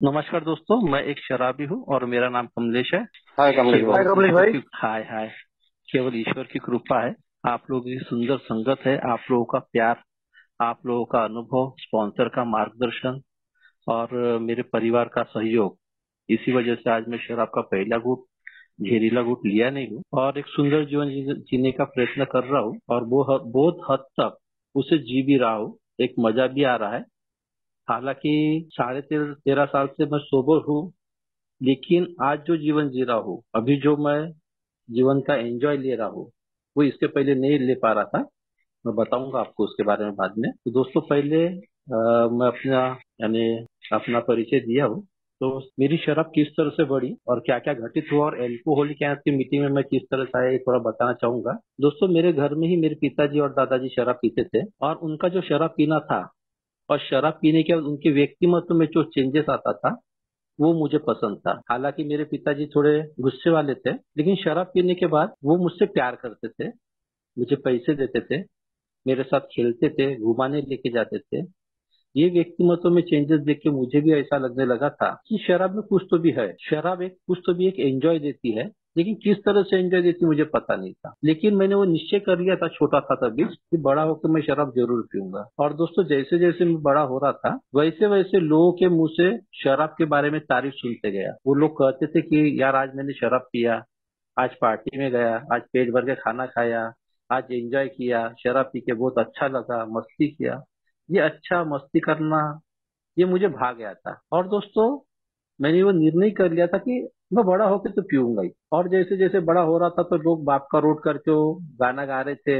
नमस्कार दोस्तों, मैं एक शराबी हूँ और मेरा नाम कमलेश है। हाय कमलेश केवल भाई। हाय कमलेश ईश्वर भाई। की हाय हाय केवल ईश्वर की कृपा है। आप लोगों की सुंदर संगत है, आप लोगों का प्यार, आप लोगों का अनुभव, स्पॉन्सर का मार्गदर्शन और मेरे परिवार का सहयोग, इसी वजह से आज मैं शराब का पहला घूंट, जहरीला घूंट लिया नहीं हूँ और एक सुंदर जीवन जीने का प्रयत्न कर रहा हूँ और वो बहुत हद तक उसे जी भी रहा हूँ। एक मजा भी आ रहा है। हालांकि 13.5 साल से मैं सोबर हूँ, लेकिन आज जो जीवन जी रहा हूँ, अभी जो मैं जीवन का एंजॉय ले रहा हूँ, वो इसके पहले नहीं ले पा रहा था। मैं बताऊंगा आपको उसके बारे में बाद में। तो दोस्तों, पहले मैं अपना यानी अपना परिचय दिया हूँ। तो मेरी शराब किस तरह से बढ़ी और क्या क्या घटित हुआ और एल्कोहलिक की मीटिंग में मैं किस तरह से आया, ये थोड़ा बताना चाहूंगा। दोस्तों, मेरे घर में ही मेरे पिताजी और दादाजी शराब पीते थे और उनका जो शराब पीना था और शराब पीने के बाद उनके व्यक्तिमत्व में जो चेंजेस आता था, वो मुझे पसंद था। हालांकि मेरे पिताजी थोड़े गुस्से वाले थे, लेकिन शराब पीने के बाद वो मुझसे प्यार करते थे, मुझे पैसे देते थे, मेरे साथ खेलते थे, घुमाने लेके जाते थे। ये व्यक्तिमत्व में चेंजेस देख के मुझे भी ऐसा लगने लगा था कि शराब में कुछ तो भी है, शराब एक कुछ तो भी एक एंजॉय देती है। लेकिन किस तरह से एंजॉय देती मुझे पता नहीं था, लेकिन मैंने वो निश्चय कर लिया था, छोटा था तभी, कि बड़ा होकर मैं शराब जरूर पीऊंगा। और दोस्तों, जैसे जैसे मैं बड़ा हो रहा था, वैसे वैसे लोगों के मुंह से शराब के बारे में तारीफ सुनते गया। वो लोग कहते थे कि यार, आज मैंने शराब पिया, आज पार्टी में गया, आज पेट भर के खाना खाया, आज एंजॉय किया, शराब पी के बहुत अच्छा लगा, मस्ती किया। ये अच्छा मस्ती करना, ये मुझे भा गया था। और दोस्तों, मैंने वो निर्णय कर लिया था कि मैं बड़ा होकर तो पीऊंगा ही। और जैसे जैसे बड़ा हो रहा था, तो लोग बाप का रोड करके वो गाना गा रहे थे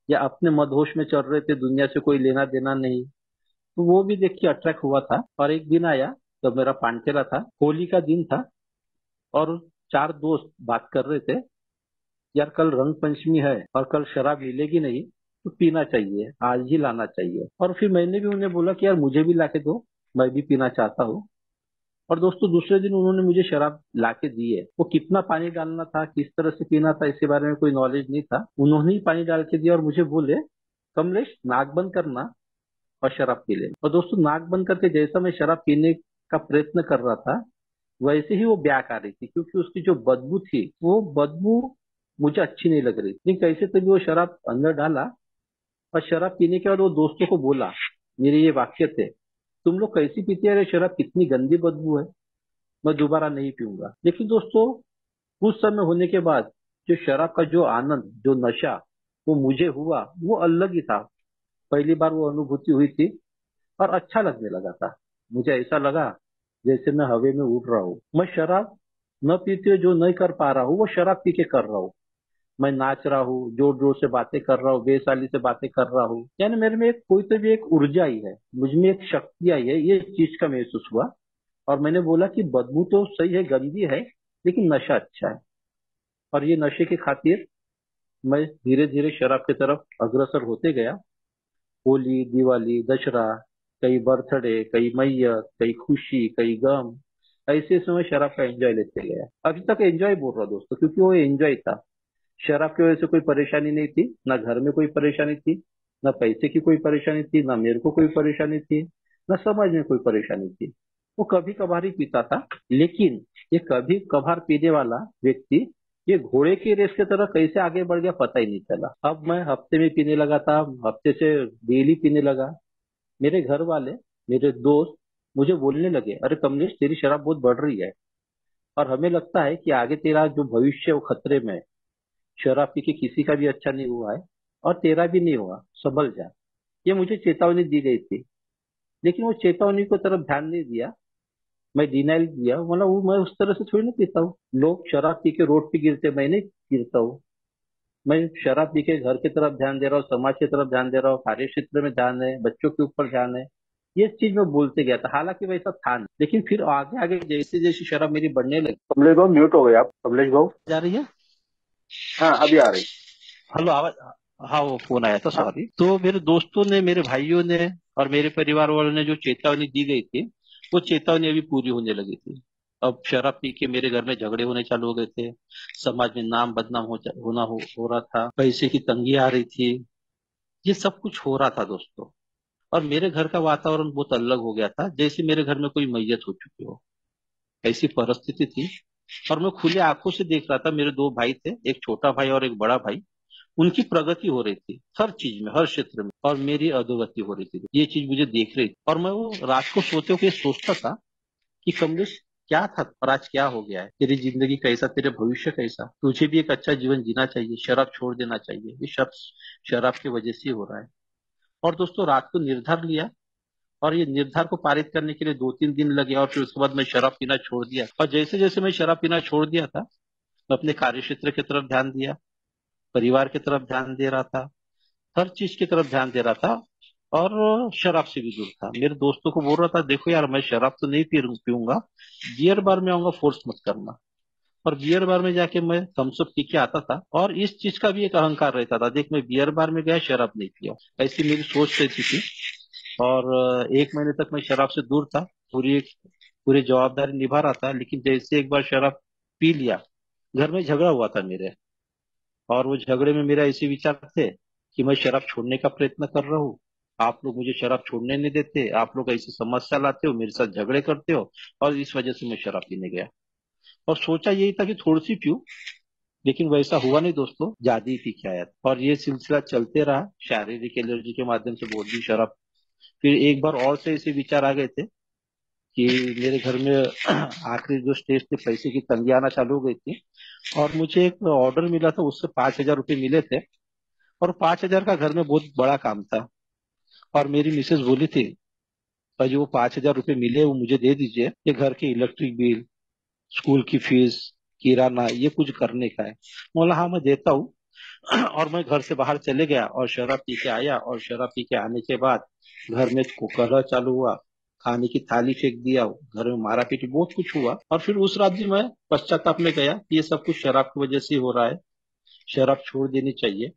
या अपने मदहोश में चल रहे थे, दुनिया से कोई लेना देना नहीं। तो वो भी देख के अट्रैक्ट हुआ था। और एक दिन आया जब मेरा पांचेला था, होली का दिन था, और चार दोस्त बात कर रहे थे, यार कल रंग पंचमी है और कल शराब मिलेगी नहीं, तो पीना चाहिए, आज ही लाना चाहिए। और फिर मैंने भी उन्हें बोला कि यार मुझे भी लाके दो, मैं भी पीना चाहता हूँ। और दोस्तों, दूसरे दिन उन्होंने मुझे शराब लाके दी है। वो कितना पानी डालना था, किस तरह से पीना था, इसके बारे में कोई नॉलेज नहीं था। उन्होंने ही पानी डाल के दिया और मुझे बोले, कमलेश नाक बंद करना और शराब पी ले। और दोस्तों, नाक बंद करके जैसा मैं शराब पीने का प्रयत्न कर रहा था, वैसे ही वो ब्याक आ रही थी, क्योंकि उसकी जो बदबू थी, वो बदबू मुझे अच्छी नहीं लग रही। लेकिन कैसे तभी वो शराब अंदर डाला और शराब पीने के बाद वो दोस्तों को बोला, मेरे ये वाक्य थे, तुम लोग कैसी पीते हैं रे शराब, कितनी गंदी बदबू है, मैं दोबारा नहीं पीऊंगा। लेकिन दोस्तों, कुछ समय होने के बाद जो शराब का जो आनंद, जो नशा वो मुझे हुआ, वो अलग ही था। पहली बार वो अनुभूति हुई थी और अच्छा लगने लगा था। मुझे ऐसा लगा जैसे मैं हवे में उड़ रहा हूँ। मैं शराब न पीते हुए जो नहीं कर पा रहा हूँ, वो शराब पी के कर रहा हूँ। मैं नाच रहा हूँ, जोर जोर से बातें कर रहा हूँ, बेसाली से बातें कर रहा हूँ, यानी मेरे में एक कोई तो भी एक ऊर्जा आई है, मुझ में एक शक्ति आई है, ये चीज का महसूस हुआ। और मैंने बोला कि बदबू तो सही है, गंदी है, लेकिन नशा अच्छा है। और ये नशे की खातिर मैं धीरे धीरे शराब की तरफ अग्रसर होते गया। होली, दिवाली, दशहरा, कई बर्थडे, कई मैयत, कई खुशी, कई गम, ऐसे समय शराब का एंजॉय लेते गया। अभी तक एंजॉय बोल रहा हूँ दोस्तों, क्योंकि वो एंजॉय था। शराब की वजह से कोई परेशानी नहीं थी, ना घर में कोई परेशानी थी, ना पैसे की कोई परेशानी थी, ना मेरे को कोई परेशानी थी, ना समाज में कोई परेशानी थी। वो कभी कभार ही पीता था। लेकिन ये कभी कभार पीने वाला व्यक्ति ये घोड़े की रेस की तरह कैसे आगे बढ़ गया, पता ही नहीं चला। अब मैं हफ्ते में पीने लगा था, हफ्ते से डेली पीने लगा। मेरे घर वाले, मेरे दोस्त मुझे बोलने लगे, अरे कमलेश, तेरी शराब बहुत बढ़ रही है और हमें लगता है कि आगे तेरा जो भविष्य है वो खतरे में है। शराब पी के किसी का भी अच्छा नहीं हुआ है और तेरा भी नहीं हुआ, संभल जा। ये मुझे चेतावनी दी गई थी, लेकिन वो चेतावनी को तरफ ध्यान नहीं दिया। मैं डिनाइल दिया, मतलब वो मैं उस तरह से थोड़ी ना पीता हूँ। लोग शराब पी के रोड पे गिरते, मैं नहीं गिरता हूँ। मैं शराब पी के घर की तरफ ध्यान दे रहा हूँ, समाज की तरफ ध्यान दे रहा हूँ, कार्य क्षेत्र में ध्यान है, बच्चों के ऊपर ध्यान है। ये चीज मैं बोलते गया था, हालांकि वैसा था नहीं। लेकिन फिर आगे आगे जैसे जैसे शराब मेरी बढ़ने लगी। कमलेश भाई म्यूट हो गए आप कमलेश भाई। जा रही है? हाँ अभी आ रही। हेलो, आवाज? हाँ, वो फोन आया था, हाँ। सॉरी। तो मेरे दोस्तों ने, मेरे भाइयों ने और मेरे परिवार वालों ने जो चेतावनी दी गई थी, वो चेतावनी अभी पूरी होने लगी थी। अब शराब पी के मेरे घर में झगड़े होने चालू हो गए थे, समाज में नाम बदनाम हो रहा था, पैसे की तंगी आ रही थी, ये सब कुछ हो रहा था दोस्तों। और मेरे घर का वातावरण बहुत अलग हो गया था, जैसे मेरे घर में कोई मैयत हो चुकी हो, ऐसी परिस्थिति थी। और मैं खुले आंखों से देख रहा था, मेरे दो भाई थे, एक छोटा भाई और एक बड़ा भाई, उनकी प्रगति हो रही थी हर चीज में, हर क्षेत्र में, और मेरी अधोगति हो रही थी। ये चीज मुझे देख रही थी, और मैं वो रात को सोते हुए सोचता था कि कमलेश, क्या था और आज क्या हो गया है, तेरी जिंदगी कैसा, तेरे भविष्य कैसा, तुझे भी एक अच्छा जीवन जीना चाहिए, शराब छोड़ देना चाहिए, ये सब शराब की वजह से ही हो रहा है। और दोस्तों, रात को निर्धार लिया, और ये निर्धार को पारित करने के लिए 2-3 दिन लगे, और फिर उसके बाद मैं शराब पीना छोड़ दिया। और जैसे जैसे मैं शराब पीना छोड़ दिया था, मैं अपने कार्य क्षेत्र की तरफ ध्यान दिया, परिवार की तरफ ध्यान दे रहा था, हर चीज की तरफ ध्यान दे रहा था, और शराब से भी दूर था। मेरे दोस्तों को बोल रहा था, देखो यार, मैं शराब तो नहीं पीऊंगा, बियर बार में आऊंगा, फोर्स मत करना। और बियर बार में जाके मैं थम्स अप पी के आता था, और इस चीज का भी एक अहंकार रहता था, देख मैं बियर बार में गया, शराब नहीं पिया। ऐसी मेरी सोच रहती थी। और 1 महीने तक मैं शराब से दूर था, पूरी पूरी जवाबदारी निभा रहा था। लेकिन जैसे एक बार शराब पी लिया, घर में झगड़ा हुआ था मेरे, और वो झगड़े में मेरा ऐसे विचार थे कि मैं शराब छोड़ने का प्रयत्न कर रहा हूँ, आप लोग मुझे शराब छोड़ने नहीं देते, आप लोग ऐसी समस्या लाते हो, मेरे साथ झगड़े करते हो, और इस वजह से मैं शराब पीने गया। और सोचा यही था कि थोड़ी सी पीऊं, लेकिन वैसा हुआ नहीं दोस्तों, ज्यादा ही पी के आया था। और ये सिलसिला चलते रहा, शारीरिक एलर्जी के माध्यम से बहुत भी शराब। फिर एक बार और से ऐसे विचार आ गए थे कि मेरे घर में आखिरी जो स्टेज थे, पैसे की तंगी आना चालू हो गई थी, और मुझे एक ऑर्डर मिला था, उससे 5,000 रुपये मिले थे। और 5,000 का घर में बहुत बड़ा काम था, और मेरी मिसेज बोली थी, भाई वो 5,000 रुपये मिले वो मुझे दे दीजिए, ये घर के इलेक्ट्रिक बिल, स्कूल की फीस, किराना, ये कुछ करने का है। बोला हाँ, मैं देता हूँ। और मैं घर से बाहर चले गया और शराब पी के आया, और शराब पी के आने के बाद घर में कलह चालू हुआ, खाने की थाली फेंक दिया, घर में मारा पीटी, बहुत कुछ हुआ। और फिर उस रात भी मैं पश्चाताप में गया कि ये सब कुछ शराब की वजह से ही हो रहा है, शराब छोड़ देनी चाहिए,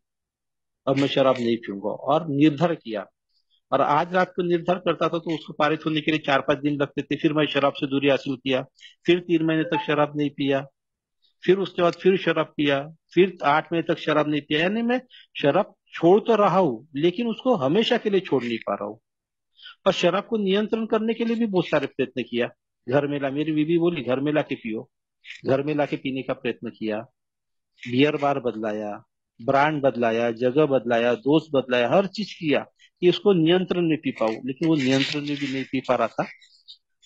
अब मैं शराब नहीं पीऊंगा, और निर्धार किया। और आज रात को निर्धार करता था तो उसको पारित होने के लिए 4-5 दिन लगते थे। फिर मैं शराब से दूरी हासिल किया, फिर 3 महीने तक शराब नहीं पिया, फिर उसके बाद फिर शराब पिया, फिर 8 महीने तक शराब नहीं पिया। यानी मैं शराब छोड़ तो रहा हूँ, लेकिन उसको हमेशा के लिए छोड़ नहीं पा रहा हूँ। और शराब को नियंत्रण करने के लिए भी बहुत सारे प्रयत्न किया। घर में ला, मेरी बीवी बोली घर में ला के पियो, घर में ला के पीने का प्रयत्न किया, बियर बार बदलाया, ब्रांड बदलाया, जगह बदलाया, दोस्त बदलाया, हर चीज किया कि उसको नियंत्रण में पी पाऊं, लेकिन वो नियंत्रण में भी नहीं पी पा रहा था।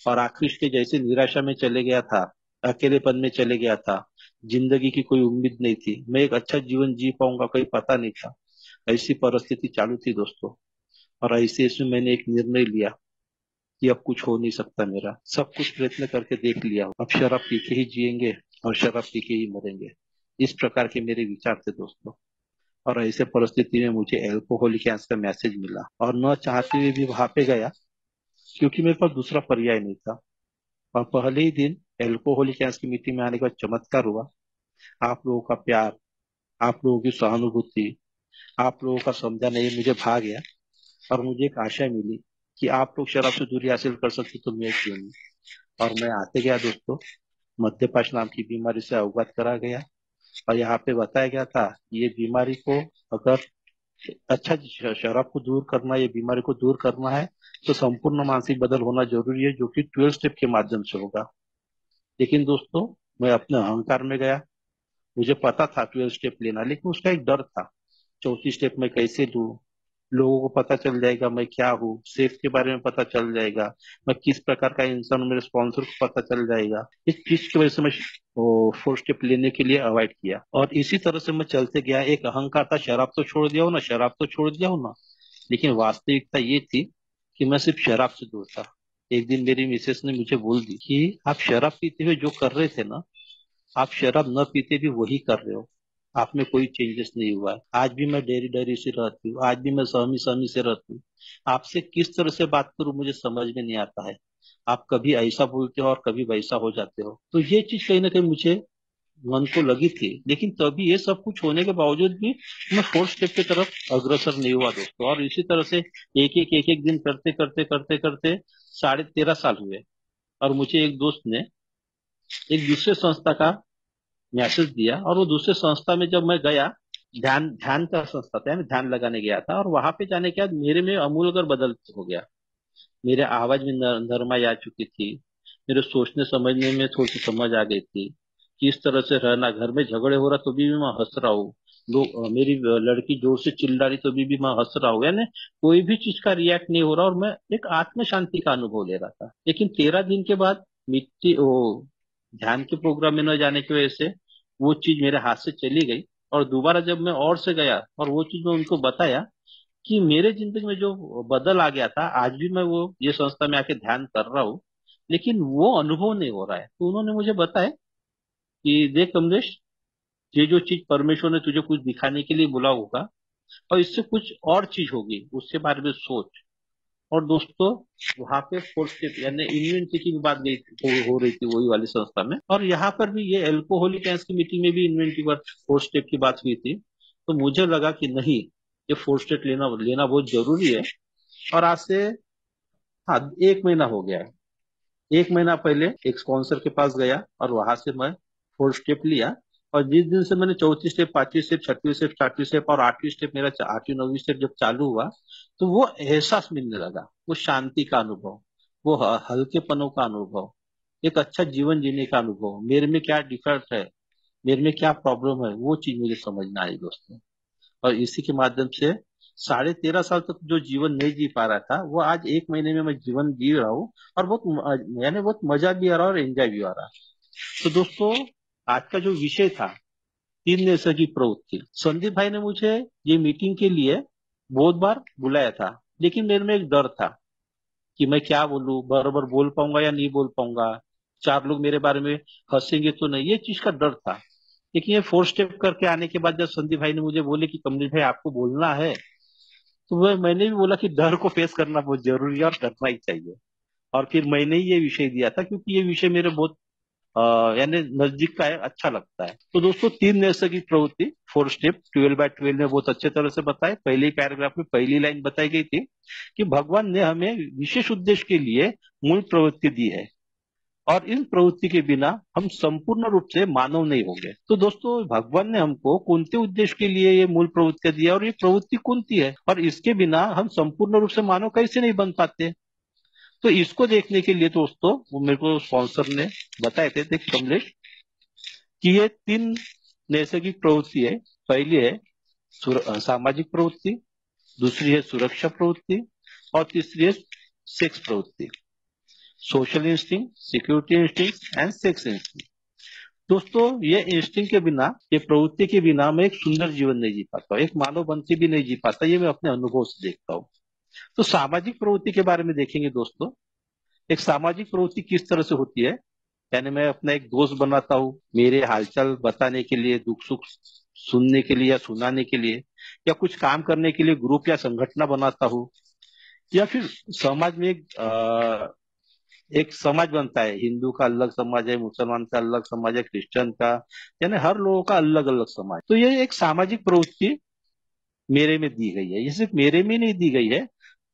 और आखिर के जैसे निराशा में चले गया था, अकेलेपन में चले गया था, जिंदगी की कोई उम्मीद नहीं थी, मैं एक अच्छा जीवन जी पाऊंगा कोई पता नहीं था, ऐसी परिस्थिति चालू थी दोस्तों। और ऐसे इसमें मैंने एक निर्णय लिया कि अब कुछ हो नहीं सकता मेरा, सब कुछ प्रयत्न करके देख लिया, अब शराब पी के ही जिएंगे और शराब पी के ही मरेंगे। इस प्रकार के मेरे विचार थे दोस्तों। और ऐसे परिस्थिति में मुझे एल्कोहलिक गैस का मैसेज मिला, और न चाहते हुए भी वहां पे गया, क्योंकि मेरे पास दूसरा पर्याय नहीं था। और पहले ही दिन एल्कोहलिक गैस की मीटिंग में आने के बाद चमत्कार हुआ। आप लोगों का प्यार, आप लोगों की सहानुभूति, आप लोगों का समझाना, ये मुझे भा गया, और मुझे एक आशा मिली कि आप लोग शराब से दूरी हासिल कर सकते तो मैं क्यों नहीं। और मैं आते गया दोस्तों, मद्यपान नाम की बीमारी से अवगत करा गया, और यहाँ पे बताया गया था कि ये बीमारी को अगर अच्छा शराब को दूर करना, ये बीमारी को दूर करना है, तो संपूर्ण मानसिक बदल होना जरूरी है, जो कि 12 स्टेप के माध्यम से होगा। लेकिन दोस्तों, मैं अपने अहंकार में गया, मुझे पता था 12 स्टेप लेना, लेकिन उसका एक डर था, चौथी स्टेप में कैसे लूं, लोगों को पता चल जाएगा मैं क्या हूँ, सेफ के बारे में पता चल जाएगा, मैं किस प्रकार का इंसान हूं, मेरे स्पॉन्सर को पता चल जाएगा। इस चीज की वजह से मैं 4 स्टेप लेने के लिए अवॉइड किया, और इसी तरह से मैं चलते गया। एक अहंकार था, शराब तो छोड़ दिया हूं ना, शराब तो छोड़ दिया हूं ना, लेकिन वास्तविकता ये थी कि मैं सिर्फ शराब से दूर था। एक दिन मेरी मिसेस ने मुझे बोल दी कि आप शराब पीते हुए जो कर रहे थे ना, आप शराब न पीते भी वही कर रहे हो, आप में कोई चेंजेस नहीं हुआ है। आज भी मैं डेरी डेरी से रहती हूँ, आज भी मैं सहमी सहमी से रहती हूँ, आपसे किस तरह से बात करूं मुझे समझ में नहीं आता है, आप कभी ऐसा बोलते हो और कभी वैसा हो जाते हो। तो ये चीज कहीं ना कहीं मुझे मन को लगी थी, लेकिन तभी ये सब कुछ होने के बावजूद भी मैं 4 स्टेप की तरफ अग्रसर नहीं हुआ दोस्तों। और इसी तरह से एक एक दिन करते करते करते करते 13.5 साल हुए, और मुझे एक दोस्त ने एक दूसरे संस्था का मैसेज दिया, और वो दूसरे संस्था में जब मैं गया, ध्यान ध्यान का संस्था था, मैं ध्यान लगाने गया था, और वहां पे जाने के बाद मेरे में अमूलकर बदल हो गया। मेरे आवाज में नरमाई आ चुकी थी। मेरे सोचने समझने में थोड़ी सी समझ आ गई थी कि इस तरह से रहना, घर में झगड़े हो रहा तो भी मैं हंस रहा हूँ। लोग मेरी लड़की जोर से चिल्ला रही तो भी मैं हंस रहा हूँ, यानी कोई भी चीज का रिएक्ट नहीं हो रहा, और मैं एक आत्म शांति का अनुभव ले रहा था। लेकिन 13 दिन के बाद मिट्टी वो ध्यान के प्रोग्राम में न जाने की वजह से वो चीज मेरे हाथ से चली गई। और दोबारा जब मैं और से गया और वो चीज मैं उनको बताया कि मेरे जिंदगी में जो बदल आ गया था, आज भी मैं वो ये संस्था में आके ध्यान कर रहा हूँ, लेकिन वो अनुभव नहीं हो रहा है। तो उन्होंने मुझे बताया कि देख कमलेश, ये जो चीज परमेश्वर ने तुझे कुछ दिखाने के लिए बोला होगा, और इससे कुछ और चीज होगी, उसके बारे में सोच। और दोस्तों, वहां पे फोर्थ स्टेप यानी इन्वेंट्री की भी बात गई हो रही थी वही वाली संस्था में, और यहाँ पर भी ये एल्कोहलिक की मीटिंग में भी इन्वेंट्री पर फोर्थ स्टेप की बात हुई थी। तो मुझे लगा कि नहीं, ये फोर्थ स्टेप लेना लेना बहुत जरूरी है। और आज से, हाँ, 1 महीना हो गया है। 1 महीना पहले एक स्पॉन्सर के पास गया और वहां से मैं 4 स्टेप लिया। और जिस दिन से मैंने चौथी स्टेप, पांचवी स्टेप, छठवीं स्टेप, सातवीं स्टेप और आठवीं स्टेप, मेरा आठवीं नौवीं स्टेप जब चालू हुआ, तो वो एहसास मिलने लगा, वो शांति का अनुभव, वो हल्केपनों का अनुभव, एक अच्छा जीवन जीने का अनुभव, मेरे में क्या डिफरेंट है, मेरे में क्या प्रॉब्लम है, वो चीज मुझे समझ में आई दोस्तों। और इसी के माध्यम से 13.5 साल तक जो जीवन नहीं जी पा रहा था, वो आज 1 महीने में मैं जीवन जी रहा हूँ। और बहुत यानी बहुत मजा भी आ रहा है और एंजॉय भी आ रहा है। तो दोस्तों, आज का जो विषय था, 3 नैसर्गिक प्रवृत्ति, संदीप भाई ने मुझे ये मीटिंग के लिए बहुत बार बुलाया था, लेकिन मेरे में एक डर था कि मैं क्या बोलूं, बराबर बोल पाऊंगा या नहीं बोल पाऊंगा, 4 लोग मेरे बारे में हंसेंगे तो नहीं, ये चीज का डर था। लेकिन ये 4 स्टेप करके आने के बाद जब संदीप भाई ने मुझे बोले कि कमलेश भाई आपको बोलना है, तो मैंने भी बोला कि डर को फेस करना बहुत जरूरी है और करना ही चाहिए। और फिर मैंने ही ये विषय दिया था, क्योंकि ये विषय मेरे बहुत यानी नजदीक का है, अच्छा लगता है। तो दोस्तों, 3 नैसर्गिक प्रवृत्ति, 4 स्टेप 12/12 में बहुत अच्छे तरह से बताए। पहले ही पैराग्राफ में पहली लाइन बताई गई थी कि भगवान ने हमें विशेष उद्देश्य के लिए मूल प्रवृत्ति दी है, और इन प्रवृत्ति के बिना हम संपूर्ण रूप से मानव नहीं होंगे। तो दोस्तों, भगवान ने हमको कौनते उद्देश्य के लिए ये मूल प्रवृत्ति दिया, और ये प्रवृत्ति कौनती है, और इसके बिना हम संपूर्ण रूप से मानव कैसे नहीं बन पाते। तो इसको देखने के लिए दोस्तों, वो मेरे को स्पॉन्सर ने बताए थे, देख कमलेश, कि ये 3 नैसर्गिक प्रवृत्ति है। पहली है सामाजिक प्रवृत्ति, दूसरी है सुरक्षा प्रवृत्ति, और तीसरी है सेक्स प्रवृत्ति, social instinct, security instinct and sex instinct. दोस्तों, ये इंस्टिंक्ट के बिना, ये प्रवृत्ति के बिना मैं एक सुंदर जीवन नहीं जी पाता, एक मानव बन के भी नहीं जी पाता, ये मैं अपने अनुभव से देखता हूँ। तो सामाजिक प्रवृत्ति के बारे में देखेंगे दोस्तों। एक सामाजिक प्रवृत्ति किस तरह से होती है, यानी मैं अपना एक दोस्त बनाता हूँ, मेरे हालचाल बताने के लिए, दुख सुख सुनने के लिए या सुनाने के लिए, या कुछ काम करने के लिए ग्रुप या संगठन बनाता हूँ, या फिर समाज में एक समाज बनता है। हिंदू का अलग समाज है, मुसलमान का अलग समाज है, क्रिश्चियन का, यानी हर लोगों का अलग अलग समाज। तो ये एक सामाजिक प्रवृत्ति मेरे में दी गई है। ये सिर्फ मेरे में नहीं दी गई है,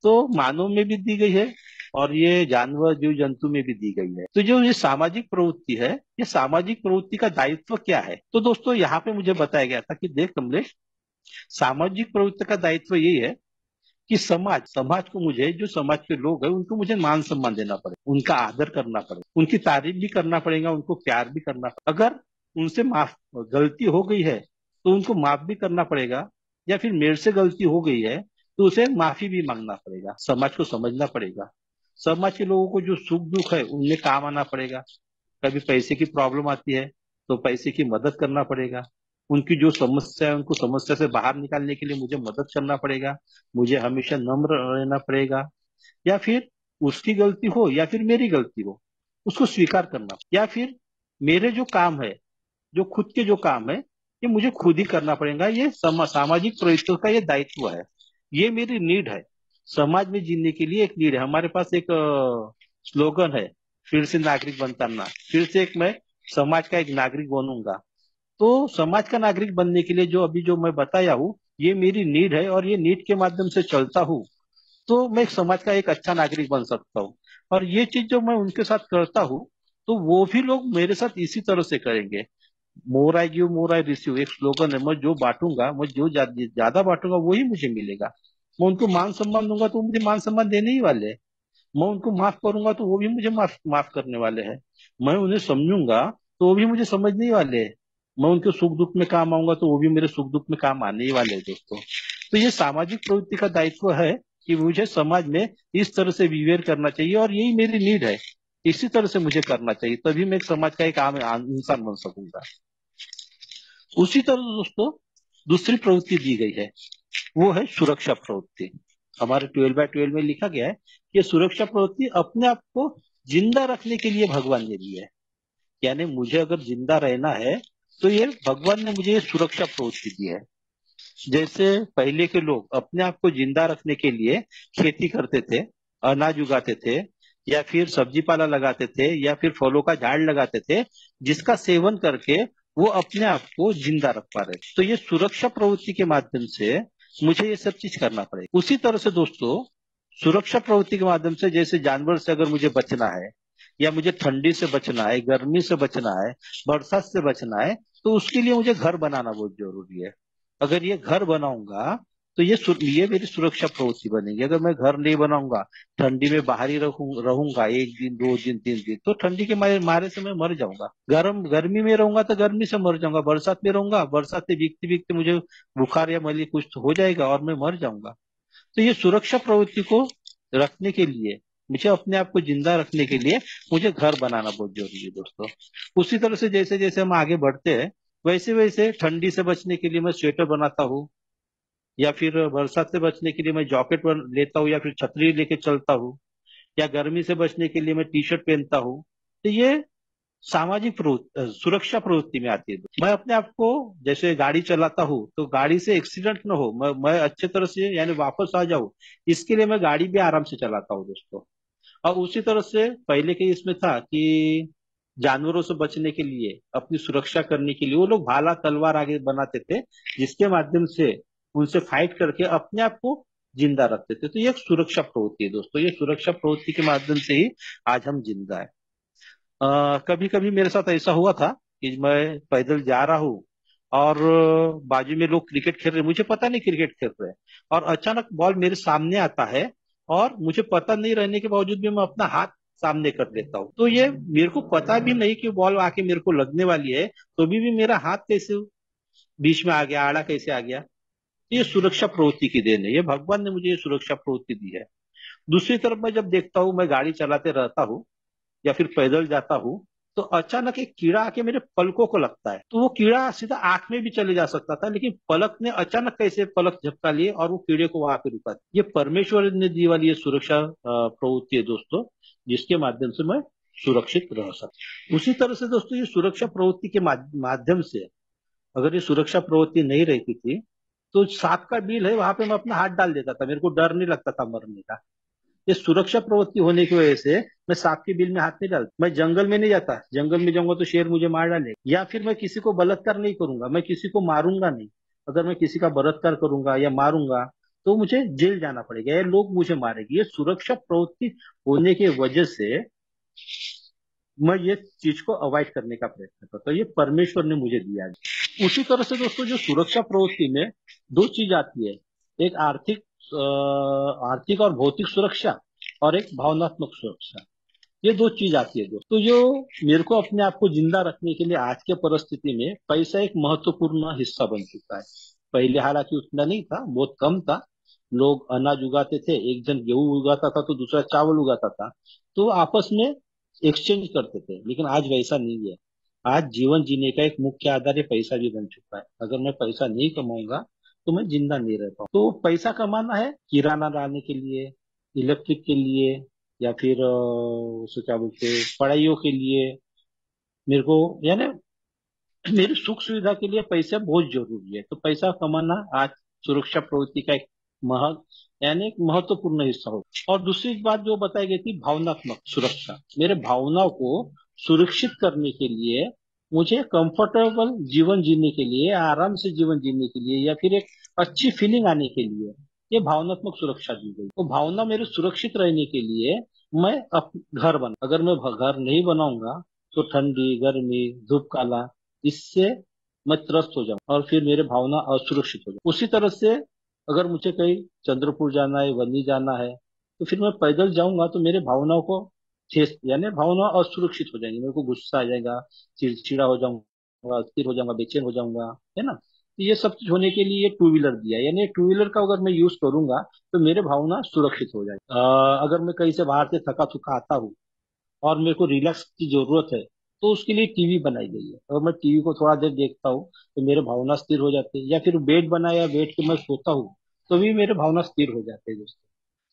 तो मानव में भी दी गई है, और ये जानवर जीव जंतु में भी दी गई है। तो जो ये सामाजिक प्रवृत्ति है, ये सामाजिक प्रवृत्ति का दायित्व क्या है। तो दोस्तों, यहाँ पे मुझे बताया गया था कि देख कमलेश, सामाजिक प्रवृत्ति का दायित्व यही है कि समाज समाज को मुझे, जो समाज के लोग हैं उनको मुझे मान सम्मान देना पड़ेगा, उनका आदर करना पड़ेगा, उनकी तारीफ भी करना पड़ेगा, उनको प्यार भी करना पड़ेगा। अगर उनसे माफ गलती हो गई है तो उनको माफ भी करना पड़ेगा, या फिर मेरे से गलती हो गई है तो उसे माफी भी मांगना पड़ेगा। समाज को समझना पड़ेगा, समाज के लोगों को जो सुख दुख है उनमें काम आना पड़ेगा। कभी पैसे की प्रॉब्लम आती है तो पैसे की मदद करना पड़ेगा, उनकी जो समस्या है उनको समस्या से बाहर निकालने के लिए मुझे मदद करना पड़ेगा, मुझे हमेशा नम्र रहना पड़ेगा। या फिर उसकी गलती हो या फिर मेरी गलती हो, उसको स्वीकार करना, या फिर मेरे जो काम है, जो खुद के जो काम है, ये मुझे खुद ही करना पड़ेगा। ये सामाजिक प्रवृत्तियों का ये दायित्व है, ये मेरी नीड है। समाज में जीने के लिए एक नीड है। हमारे पास एक स्लोगन है, फिर से नागरिक बनना, फिर से एक मैं समाज का एक नागरिक बनूंगा। तो समाज का नागरिक बनने के लिए जो अभी जो मैं बताया हूँ, ये मेरी नीड है, और ये नीड के माध्यम से चलता हूँ तो मैं एक समाज का एक अच्छा नागरिक बन सकता हूँ। और ये चीज जो मैं उनके साथ करता हूँ, तो वो भी लोग मेरे साथ इसी तरह से करेंगे। More I give more I receive एक स्लोगन है। मैं जो बांटूंगा, मैं जो ज्यादा बांटूंगा वही मुझे मिलेगा। मैं उनको मान सम्मान दूंगा तो वो मुझे मान सम्मान देने ही वाले हैं। मैं उनको माफ करूंगा तो वो भी मुझे माफ करने वाले हैं। मैं उन्हें समझूंगा तो वो भी मुझे समझने ही वाले हैं। मैं उनके सुख दुख में काम आऊंगा तो वो भी मेरे सुख दुख में काम आने ही वाले हैं दोस्तों। तो ये सामाजिक प्रवृत्ति का दायित्व है कि मुझे समाज में इस तरह से बिहेवियर करना चाहिए, और यही मेरी नीड है। इसी तरह से मुझे करना चाहिए, तभी मैं एक समाज का एक आम आम इंसान बन सकूंगा। उसी तरह दोस्तों दूसरी प्रवृत्ति दी गई है, वो है सुरक्षा प्रवृत्ति। हमारे 12/12 में लिखा गया है कि सुरक्षा प्रवृत्ति अपने आप को जिंदा रखने के लिए भगवान ने दी है। यानी मुझे अगर जिंदा रहना है तो ये भगवान ने मुझे ये सुरक्षा प्रवृत्ति दी है। जैसे पहले के लोग अपने आप को जिंदा रखने के लिए खेती करते थे, अनाज उगाते थे, या फिर सब्जी पाला लगाते थे, या फिर फलों का झाड़ लगाते थे, जिसका सेवन करके वो अपने आप को जिंदा रख पा रहे थे। तो ये सुरक्षा प्रवृत्ति के माध्यम से मुझे ये सब चीज करना पड़ेगा। उसी तरह से दोस्तों सुरक्षा प्रवृत्ति के माध्यम से, जैसे जानवर से अगर मुझे बचना है, या मुझे ठंडी से बचना है, गर्मी से बचना है, बरसात से बचना है, तो उसके लिए मुझे घर बनाना बहुत जरूरी है। अगर ये घर बनाऊंगा तो ये मेरी सुरक्षा प्रवृत्ति बनेगी। अगर मैं घर नहीं बनाऊंगा, ठंडी में बाहर ही रहूंगा 1 दिन 2 दिन 3 दिन, तो ठंडी के मारे मारे से मैं मर जाऊंगा। गर्मी में रहूंगा तो गर्मी से मर जाऊंगा। बरसात में रहूंगा, बरसात से भीगते भीगते मुझे बुखार या मलेरिया कुछ तो हो जाएगा और मैं मर जाऊंगा। तो ये सुरक्षा प्रवृत्ति को रखने के लिए, मुझे अपने आप को जिंदा रखने के लिए मुझे घर बनाना बहुत जरूरी है दोस्तों। उसी तरह से जैसे जैसे हम आगे बढ़ते हैं, वैसे वैसे ठंडी से बचने के लिए मैं स्वेटर बनाता हूँ, या फिर बरसात से बचने के लिए मैं जैकेट लेता हूँ, या फिर छतरी लेके चलता हूँ, या गर्मी से बचने के लिए मैं टी शर्ट पहनता हूँ। तो ये सामाजिक सुरक्षा प्रवृत्ति में आती है। मैं अपने आप को, जैसे गाड़ी चलाता हूँ तो गाड़ी से एक्सीडेंट न हो, मैं अच्छे तरह से यानी वापस आ जाऊं, इसके लिए मैं गाड़ी भी आराम से चलाता हूँ दोस्तों। और उसी तरह से पहले के इसमें था कि जानवरों से बचने के लिए, अपनी सुरक्षा करने के लिए वो लोग भाला तलवार आगे बनाते थे, जिसके माध्यम से उनसे फाइट करके अपने आप को जिंदा रखते थे। तो ये एक सुरक्षा प्रवृत्ति है दोस्तों। ये सुरक्षा प्रवृत्ति के माध्यम से ही आज हम जिंदा है। कभी कभी मेरे साथ ऐसा हुआ था कि मैं पैदल जा रहा हूँ, और बाजू में लोग क्रिकेट खेल रहे हैं, मुझे पता नहीं क्रिकेट खेल रहे हैं, और अचानक बॉल मेरे सामने आता है, और मुझे पता नहीं रहने के बावजूद भी मैं अपना हाथ सामने कर लेता हूँ। तो ये मेरे को पता भी नहीं कि बॉल आके मेरे को लगने वाली है, तो भी मेरा हाथ कैसे बीच में आ गया, आड़ा कैसे आ गया। तो ये सुरक्षा प्रवृत्ति की देन है, ये भगवान ने मुझे ये सुरक्षा प्रवृत्ति दी है। दूसरी तरफ मैं जब देखता हूँ, मैं गाड़ी चलाते रहता हूँ या फिर पैदल जाता हूँ, तो अचानक एक कीड़ा आके मेरे पलकों को लगता है। तो वो कीड़ा सीधा आंख में भी चले जा सकता था, लेकिन पलक ने अचानक कैसे पलक झपका लिए और वो कीड़े को वहां पे रुका दिया। ये परमेश्वर ने दी वाली ये सुरक्षा प्रवृत्ति है दोस्तों, जिसके माध्यम से मैं सुरक्षित रह सकता। उसी तरह से दोस्तों ये सुरक्षा प्रवृत्ति के माध्यम से, अगर ये सुरक्षा प्रवृत्ति नहीं रहती थी, तो सांप का बिल है वहां पे मैं अपना हाथ डाल देता था, मेरे को डर नहीं लगता था मरने का। ये सुरक्षा प्रवृत्ति होने की वजह से मैं सांप के बिल में हाथ नहीं डालता। मैं जंगल में नहीं जाता, जंगल में जाऊंगा तो शेर मुझे मार डालेगा। या फिर मैं किसी को बलात्कार नहीं करूंगा, मैं किसी को मारूंगा नहीं। अगर मैं किसी का बलात्कार करूंगा या मारूंगा तो मुझे जेल जाना पड़ेगा, या लोग मुझे मारेंगे। ये सुरक्षा प्रवृत्ति होने की वजह से मैं ये चीज को अवॉइड करने का प्रयत्न करता हूँ। ये परमेश्वर ने मुझे दिया है। उसी तरह से दोस्तों जो सुरक्षा प्रवृत्ति में दो चीज आती है, एक आर्थिक और भौतिक सुरक्षा, और एक भावनात्मक सुरक्षा। ये दो चीज आती है दोस्तों। जो मेरे को अपने आप को जिंदा रखने के लिए आज के परिस्थिति में पैसा एक महत्वपूर्ण हिस्सा बन चुका है। पहले हालांकि उतना नहीं था, बहुत कम था। लोग अनाज उगाते थे, एक जन गेहूं उगाता था तो दूसरा चावल उगाता था, तो आपस में एक्सचेंज करते थे। लेकिन आज वैसा नहीं है। आज जीवन जीने का एक मुख्य आधार ये पैसा भी बन चुका है। अगर मैं पैसा नहीं कमाऊंगा तो मैं जिंदा नहीं रह पाऊंगा। तो पैसा कमाना है किराना लाने के लिए, इलेक्ट्रिक के लिए, या फिर उसे क्या बोलते हैं, पढ़ाइयों के लिए। मेरे को यानी मेरी सुख सुविधा के लिए पैसा बहुत जरूरी है। तो पैसा कमाना आज सुरक्षा प्रवृत्ति का एक यानी एक महत्वपूर्ण हिस्सा हो। और दूसरी बात जो बताई गई थी, भावनात्मक सुरक्षा। मेरे भावनाओं को सुरक्षित करने के लिए, मुझे कंफर्टेबल जीवन जीने के लिए, आराम से जीवन जीने के लिए, या फिर एक अच्छी फीलिंग आने के लिए ये भावनात्मक सुरक्षा दी गई। तो भावना मेरे सुरक्षित रहने के लिए मैं घर बना, अगर मैं घर नहीं बनाऊंगा तो ठंडी गर्मी धूप काला इससे मैं त्रस्त हो जाऊं और फिर मेरे भावना असुरक्षित हो जाए। उसी तरह से अगर मुझे कहीं चंद्रपुर जाना है, वनी जाना है, तो फिर मैं पैदल जाऊंगा तो मेरे भावनाओं को ठेस यानी भावना असुरक्षित हो जाएंगी, मेरे को गुस्सा आ जाएगा, चिड़चिड़ा हो जाऊंगा, अस्थिर हो जाऊंगा, बेचैन हो जाऊंगा, है ना। तो ये सब चीज होने के लिए ये टू व्हीलर दिया है, यानी टू व्हीलर का अगर मैं यूज करूंगा तो मेरे भावना सुरक्षित हो जाए। अगर मैं कहीं से बाहर से थका थुका आता हूँ और मेरे को रिलैक्स की जरूरत है, तो उसके लिए टीवी बनाई गई है। अगर मैं टीवी को थोड़ा देर देखता हूँ तो मेरे भावना स्थिर हो जाते हैं, या फिर बेड बनाया, बेड के मैं सोता हूँ तो भी मेरे भावना स्थिर हो जाते हैं दोस्तों।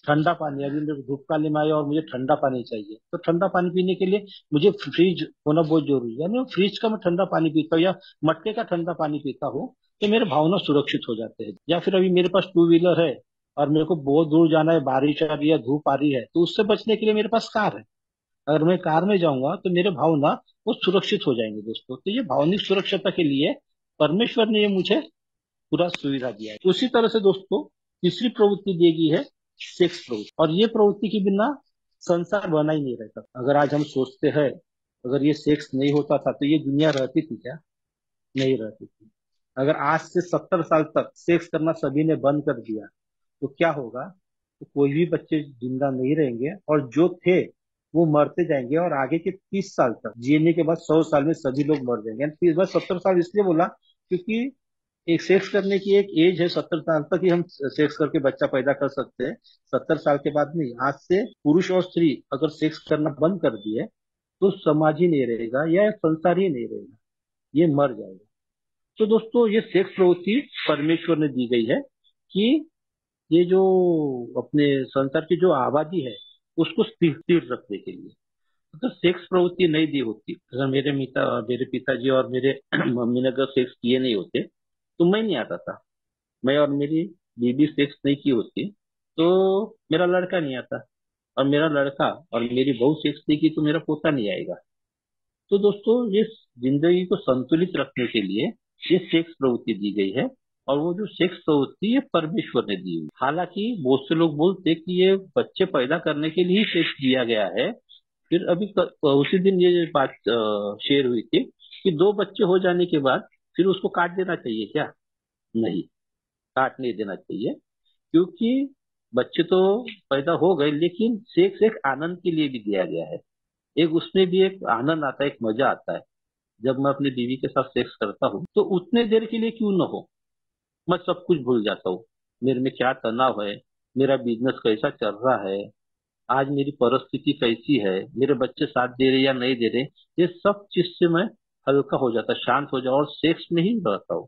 ठंडा पानी, अभी मेरे को धूप का लिम आया और मुझे ठंडा पानी चाहिए, तो ठंडा पानी पीने के लिए मुझे फ्रिज होना बहुत जरूरी है, यानी फ्रिज का मैं ठंडा पानी पीता हूँ या मटके का ठंडा पानी पीता हूँ, तो मेरे भावना सुरक्षित हो जाते हैं। या फिर अभी मेरे पास टू व्हीलर है और मेरे को बहुत दूर जाना है, बारिश आ रही है, धूप आ रही है, तो उससे बचने के लिए मेरे पास कार है। अगर मैं कार में जाऊंगा तो मेरे भावना वो सुरक्षित हो जाएंगे दोस्तों। तो ये भावनिक सुरक्षता के लिए परमेश्वर ने ये मुझे पूरा सुविधा दिया है। उसी तरह से दोस्तों तीसरी प्रवृत्ति दी गई है, सेक्स प्रवृत्ति। और ये प्रवृत्ति के बिना संसार बना ही नहीं रहता। अगर आज हम सोचते हैं, अगर ये सेक्स नहीं होता था तो ये दुनिया रहती थी क्या? नहीं रहती थी। अगर आज से 70 साल तक सेक्स करना सभी ने बंद कर दिया तो क्या होगा? तो कोई भी बच्चे जिंदा नहीं रहेंगे, और जो थे वो मरते जाएंगे, और आगे के 30 साल तक जीने के बाद 100 साल में सभी लोग मर जाएंगे। यानी 30 बार 70 साल इसलिए बोला क्योंकि एक सेक्स करने की एक एज है, 70 साल तक ही हम सेक्स करके बच्चा पैदा कर सकते हैं। 70 साल के बाद नहीं। आज से पुरुष और स्त्री अगर सेक्स करना बंद कर दिए तो समाज ही नहीं रहेगा या संसार ही नहीं रहेगा, ये मर जाएगा। तो दोस्तों ये सेक्स प्रवृत्ति परमेश्वर ने दी गई है कि ये जो अपने संसार की जो आबादी है उसको स्थिर स्थिर रखने के लिए। अगर सेक्स प्रवृत्ति नहीं दी होती, अगर मेरे पिताजी और मेरे मम्मी ने अगर सेक्स किए नहीं होते तो मैं नहीं आता था। मैं और मेरी बीबी सेक्स नहीं की होती तो मेरा लड़का नहीं आता, और मेरा लड़का और मेरी बहू सेक्स नहीं की तो मेरा पोता नहीं आएगा। तो दोस्तों ये जिंदगी को संतुलित रखने के लिए ये सेक्स प्रवृत्ति दी गई है। और वो जो सेक्स प्रवृत्ति ये परमेश्वर ने दी हुई। हालांकि बहुत से लोग बोलते हैं कि ये बच्चे पैदा करने के लिए ही सेक्स दिया गया है। फिर अभी उसी दिन ये बात शेयर हुई थी कि दो बच्चे हो जाने के बाद फिर उसको काट देना चाहिए क्या? नहीं, काट नहीं देना चाहिए, क्योंकि बच्चे तो पैदा हो गए, लेकिन सेक्स एक आनंद के लिए भी दिया गया है। एक उसमें भी एक आनंद आता है, एक मजा आता है। जब मैं अपनी बीवी के साथ सेक्स करता हूँ तो उतने देर के लिए क्यों ना हो, मैं सब कुछ भूल जाता हूँ। मेरे में क्या तनाव है, मेरा बिजनेस कैसा चल रहा है, आज मेरी परिस्थिति कैसी है, मेरे बच्चे साथ दे रहे या नहीं दे रहे, ये सब चीज से मैं हल्का हो जाता, शांत हो जाता और सेक्स में ही रहता हूँ।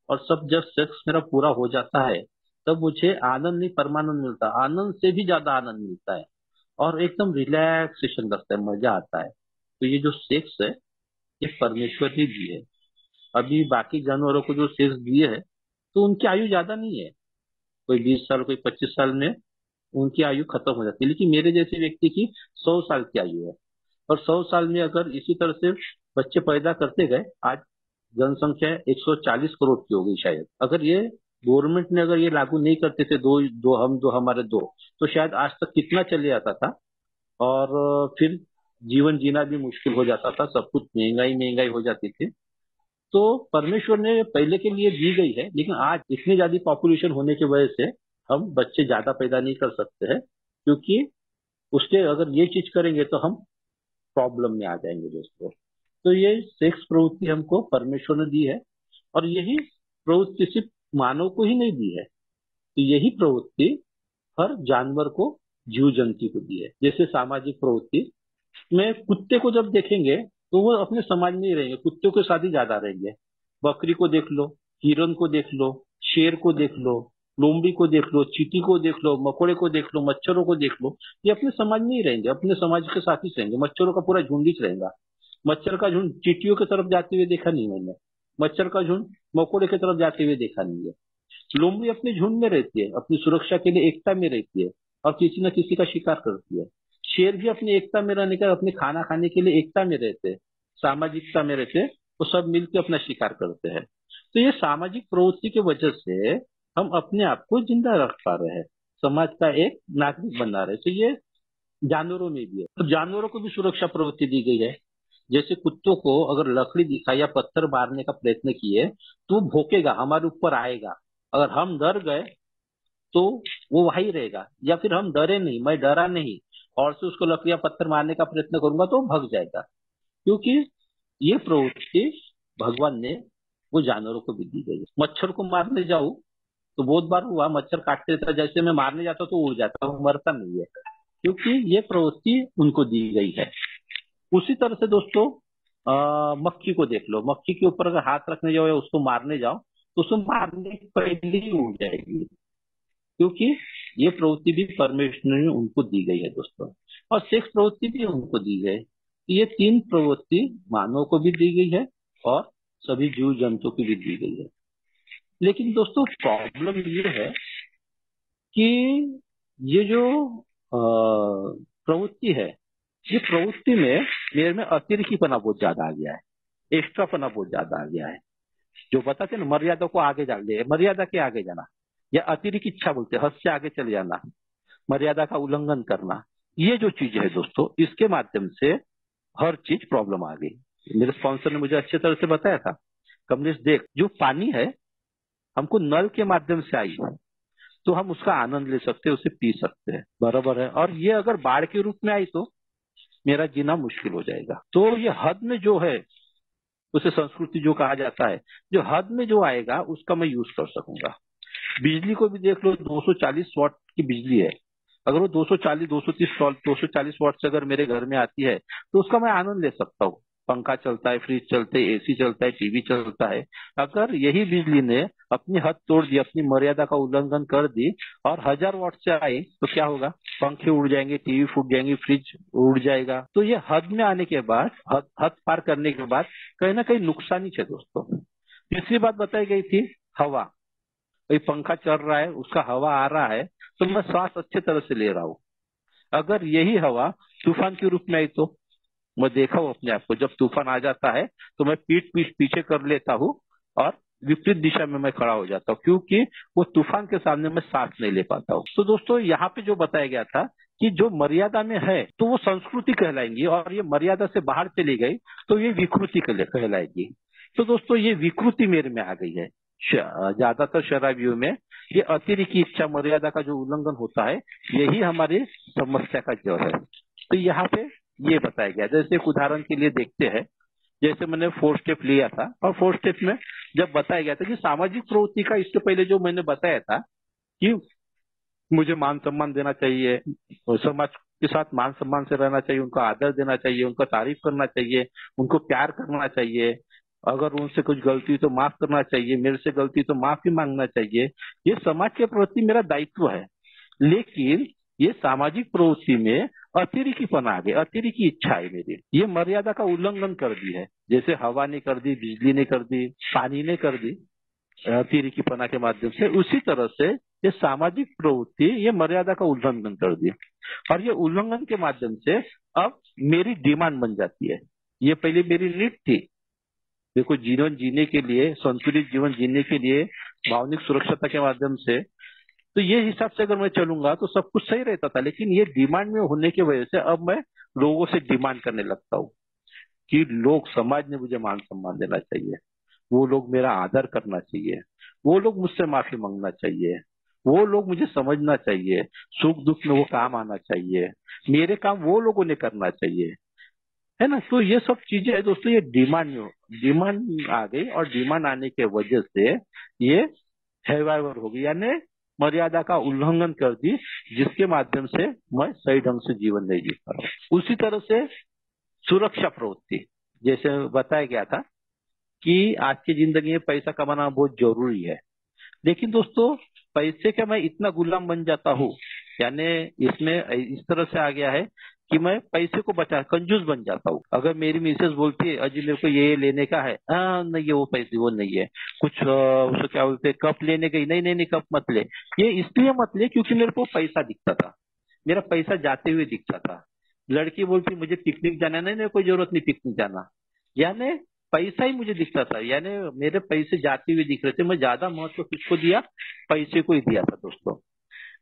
और सब जब सेक्स मेरा पूरा हो जाता है तब मुझे आनंद नहीं परमानंद मिलता, आनंद से भी ज्यादा आनंद मिलता है और एकदम रिलैक्सेशन लगता है, मजा आता है। तो ये जो सेक्स है ये परमेश्वर ही दी है। अभी बाकी जानवरों को जो सेक्स दिए है तो उनकी आयु ज्यादा नहीं है, कोई 20 साल, कोई 25 साल में उनकी आयु खत्म हो जाती है। लेकिन मेरे जैसे व्यक्ति की 100 साल की आयु है, और 100 साल में अगर इसी तरह से बच्चे पैदा करते गए, आज जनसंख्या 140 करोड़ की हो गई शायद। अगर ये गवर्नमेंट ने अगर ये लागू नहीं करते थे, दो दो हम दो हमारे दो, तो शायद आज तक कितना चले जाता था। और फिर जीवन जीना भी मुश्किल हो जाता था, सब कुछ महंगाई महंगाई हो जाती थी। तो परमेश्वर ने पहले के लिए दी गई है, लेकिन आज इतनी ज्यादा पॉपुलेशन होने की वजह से हम बच्चे ज्यादा पैदा नहीं कर सकते हैं, क्योंकि उसके अगर ये चीज करेंगे तो हम प्रॉब्लम में आ जाएंगे दोस्तों। तो ये सेक्स प्रवृत्ति हमको परमेश्वर ने दी है, और यही प्रवृत्ति सिर्फ मानव को ही नहीं दी है, तो यही प्रवृत्ति हर जानवर को, जीव जंतु को दी है। जैसे सामाजिक प्रवृत्ति में कुत्ते को जब देखेंगे तो वो अपने समाज में ही रहेंगे, कुत्ते के साथ ही ज्यादा रहेंगे। बकरी को देख लो, हिरन को देख लो, शेर को देख लो, लोमड़ी को देख लो, चींटी को देख लो, मकोड़े को देख लो, मच्छरों को देख लो, ये अपने समाज में ही रहेंगे, अपने समाज के साथ ही रहेंगे। मच्छरों का पूरा झुंड ही रहेगा। मच्छर का झुंड चींटियों की तरफ जाते हुए देखा नहीं मैंने, मच्छर का झुंड मकोड़े की तरफ जाते हुए देखा नहीं है। लोमड़ी अपने झुंड में रहती है, अपनी सुरक्षा के लिए एकता में रहती है और किसी न किसी का शिकार करती है। शेर भी अपनी एकता में रहने का, अपने खाना खाने के लिए एकता में रहते हैं, सामाजिकता में रहते हैं, वो सब मिलकर अपना शिकार करते हैं। तो ये सामाजिक प्रवृत्ति की वजह से हम अपने आप को जिंदा रख पा रहे हैं, समाज का एक नागरिक बना रहे हैं। तो ये जानवरों में भी है, तो जानवरों को भी सुरक्षा प्रवृत्ति दी गई है। जैसे कुत्तों को अगर लकड़ी दिखाई या पत्थर मारने का प्रयत्न किए तो वो भौंकेगा, हमारे ऊपर आएगा। अगर हम डर गए तो वो वहीं रहेगा, या फिर हम डरे नहीं, मैं डरा नहीं और से उसको लकड़ी या पत्थर मारने का प्रयत्न करूंगा तो वो भग जाएगा। क्योंकि ये प्रवृत्ति भगवान ने वो जानवरों को भी दी गई है। मच्छर को मारने जाऊं तो बहुत बार हुआ, मच्छर काटते रहता, जैसे मैं मारने जाता तो उड़ जाता, वो मरता नहीं है, क्योंकि ये प्रवृत्ति उनको दी गई है। उसी तरह से दोस्तों मक्खी को देख लो, मक्खी के ऊपर अगर हाथ रखने जाओ या उसको मारने जाओ तो उसको मारने के पहले ही उड़ जाएगी, क्योंकि ये प्रवृत्ति भी परमेश्वर ने उनको दी गई है दोस्तों। और सेक्स प्रवृत्ति भी उनको दी गई है। ये तीन प्रवृत्ति मानव को भी दी गई है और सभी जीव जंतु को भी दी गई है। लेकिन दोस्तों प्रॉब्लम ये है कि ये जो प्रवृत्ति है, ये प्रवृत्ति में मेरे में अतिरेकीपना बहुत ज्यादा आ गया है, एक्स्ट्रापना बहुत ज्यादा आ गया है। जो बताते हैं ना, मर्यादा को आगे डाल दे, मर्यादा के आगे जाना, या अतिरिक्त इच्छा बोलते हैं, हद से आगे चले जाना, मर्यादा का उल्लंघन करना, ये जो चीज है दोस्तों, इसके माध्यम से हर चीज प्रॉब्लम आ गई। मेरे स्पॉन्सर ने मुझे अच्छी तरह से बताया था, कमलेश देख, जो पानी है हमको नल के माध्यम से आई तो हम उसका आनंद ले सकते हैं, उसे पी सकते हैं, बराबर है। और ये अगर बाढ़ के रूप में आई तो मेरा जीना मुश्किल हो जाएगा। तो ये हद में जो है, उसे संस्कृति जो कहा जाता है, जो हद में जो आएगा उसका मैं यूज कर सकूंगा। बिजली को भी देख लो, 240 वाट की बिजली है, अगर वो 240 230 240 वाट से अगर मेरे घर में आती है तो उसका मैं आनंद ले सकता हूँ। पंखा चलता है, फ्रिज चलते है, एसी चलता है, टीवी चलता है। अगर यही बिजली ने अपनी हद तोड़ दी, अपनी मर्यादा का उल्लंघन कर दी और 1000 वाट से आई तो क्या होगा? पंखे उड़ जाएंगे, टीवी फूट जाएंगे, फ्रिज उड़ जाएगा। तो ये हद में आने के बाद, हद पार करने के बाद कहीं ना कहीं नुकसान ही है दोस्तों। तीसरी बात बताई गई थी, हवा। भाई पंखा चल रहा है, उसका हवा आ रहा है तो मैं सांस अच्छे तरह से ले रहा हूँ। अगर यही हवा तूफान के रूप में आई तो मैं देखा हूँ अपने आप को, जब तूफान आ जाता है तो मैं पीठ पीठ पीछे कर लेता हूँ और विपरीत दिशा में मैं खड़ा हो जाता हूँ, क्योंकि वो तूफान के सामने मैं सांस नहीं ले पाता हूँ। तो दोस्तों यहाँ पे जो बताया गया था कि जो मर्यादा में है तो वो संस्कृति कहलाएंगी, और ये मर्यादा से बाहर चली गई तो ये विकृति कहलाएगी। तो दोस्तों ये विकृति मेरे में आ गई है। ज्यादातर शराबियों में ये अतिरिक्त इच्छा, मर्यादा का जो उल्लंघन होता है, यही हमारी समस्या का जड़ है। तो यहाँ पे ये बताया गया, जैसे एक उदाहरण के लिए देखते हैं, जैसे मैंने 4 स्टेप लिया था, और 4 स्टेप में जब बताया गया था कि सामाजिक प्रवृत्ति का, इससे पहले जो मैंने बताया था कि मुझे मान सम्मान देना चाहिए, और समाज के साथ मान सम्मान से रहना चाहिए, उनको आदर देना चाहिए, उनका तारीफ करना चाहिए, उनको प्यार करना चाहिए, अगर उनसे कुछ गलती तो माफ करना चाहिए, मेरे से गलती तो माफी मांगना चाहिए, ये समाज के प्रति मेरा दायित्व है। लेकिन ये सामाजिक प्रवृत्ति में अतिरेकीपना आ गया, अतिरेक की इच्छा है मेरी, ये मर्यादा का उल्लंघन कर दी है। जैसे हवा ने कर दी, बिजली ने कर दी, पानी ने कर दी, अतिरेकीपना के माध्यम से, उसी तरह से ये सामाजिक प्रवृत्ति ये मर्यादा का उल्लंघन कर दी, और ये उल्लंघन के माध्यम से अब मेरी डिमांड बन जाती है। ये पहले मेरी नीड थी, देखो जीवन जीने के लिए, संतुलित जीवन जीने के लिए, भावनिक सुरक्षता के माध्यम से, तो ये हिसाब से अगर मैं चलूंगा तो सब कुछ सही रहता था। लेकिन ये डिमांड में होने की वजह से अब मैं लोगों से डिमांड करने लगता हूँ कि लोग, समाज ने मुझे मान सम्मान देना चाहिए, वो लोग मेरा आदर करना चाहिए, वो लोग मुझसे माफी मांगना चाहिए, वो लोग मुझे समझना चाहिए, सुख दुख में वो काम आना चाहिए, मेरे काम वो लोगों ने करना चाहिए, है ना। तो ये सब चीजें है दोस्तों, ये डिमांड आ गई, और डिमांड आने के वजह से ये हैवाइवर हो गई, यानी मर्यादा का उल्लंघन कर दी, जिसके माध्यम से मैं सही ढंग से जीवन नहीं जी पा रहा हूँ। उसी तरह से सुरक्षा प्रवृत्ति, जैसे बताया गया था कि आज की जिंदगी में पैसा कमाना बहुत जरूरी है, लेकिन दोस्तों पैसे का मैं इतना गुलाम बन जाता हूँ, यानी इसमें इस तरह से आ गया है कि मैं पैसे को बचा, कंजूस बन जाता हूँ। अगर मेरी मिसेज बोलती है अजी मेरे को ये लेने का है, नहीं है वो पैसे, वो नहीं है कुछ, उसको क्या बोलते हैं, कप लेने गई, नहीं नहीं नहीं कप मत ले, ये इसलिए मत ले क्योंकि मेरे को पैसा दिखता था, मेरा पैसा जाते हुए दिखता था। लड़की बोलती मुझे पिकनिक जाना, नहीं नहीं कोई जरूरत नहीं पिकनिक जाना, यानी पैसा ही मुझे दिखता था, यानी मेरे पैसे जाते हुए दिख रहे थे। मैं ज्यादा महत्व किसको दिया? पैसे को ही दिया था दोस्तों।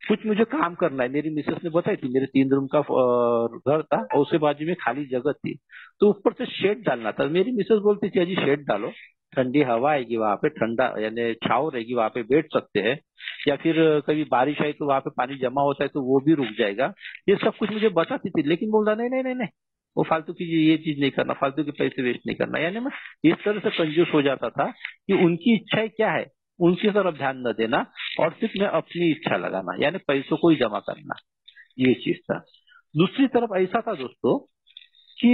कुछ मुझे काम करना है। मेरी मिसेस ने बताई थी, मेरे 3 रूम का घर था और उसके बाजू में खाली जगह थी, तो ऊपर से शेड डालना था। मेरी मिसेस बोलती थी अजी शेड डालो, ठंडी हवा आएगी वहां पे, ठंडा यानी छाव रहेगी, वहां पे बैठ सकते हैं, या फिर कभी बारिश आई तो वहां पे पानी जमा होता है तो वो भी रुक जाएगा। ये सब कुछ मुझे बताती थी, लेकिन बोल रहा नहीं नहीं नहीं नहीं, वो फालतू की ये चीज नहीं करना, फालतू के पैसे वेस्ट नहीं करना। यानी मैं इस तरह से कंजूस हो जाता था कि उनकी इच्छाएं क्या है उनकी तरफ ध्यान न देना, और सिर्फ मैं अपनी इच्छा लगाना, यानी पैसों को ही जमा करना, ये चीज था। दूसरी तरफ ऐसा था दोस्तों कि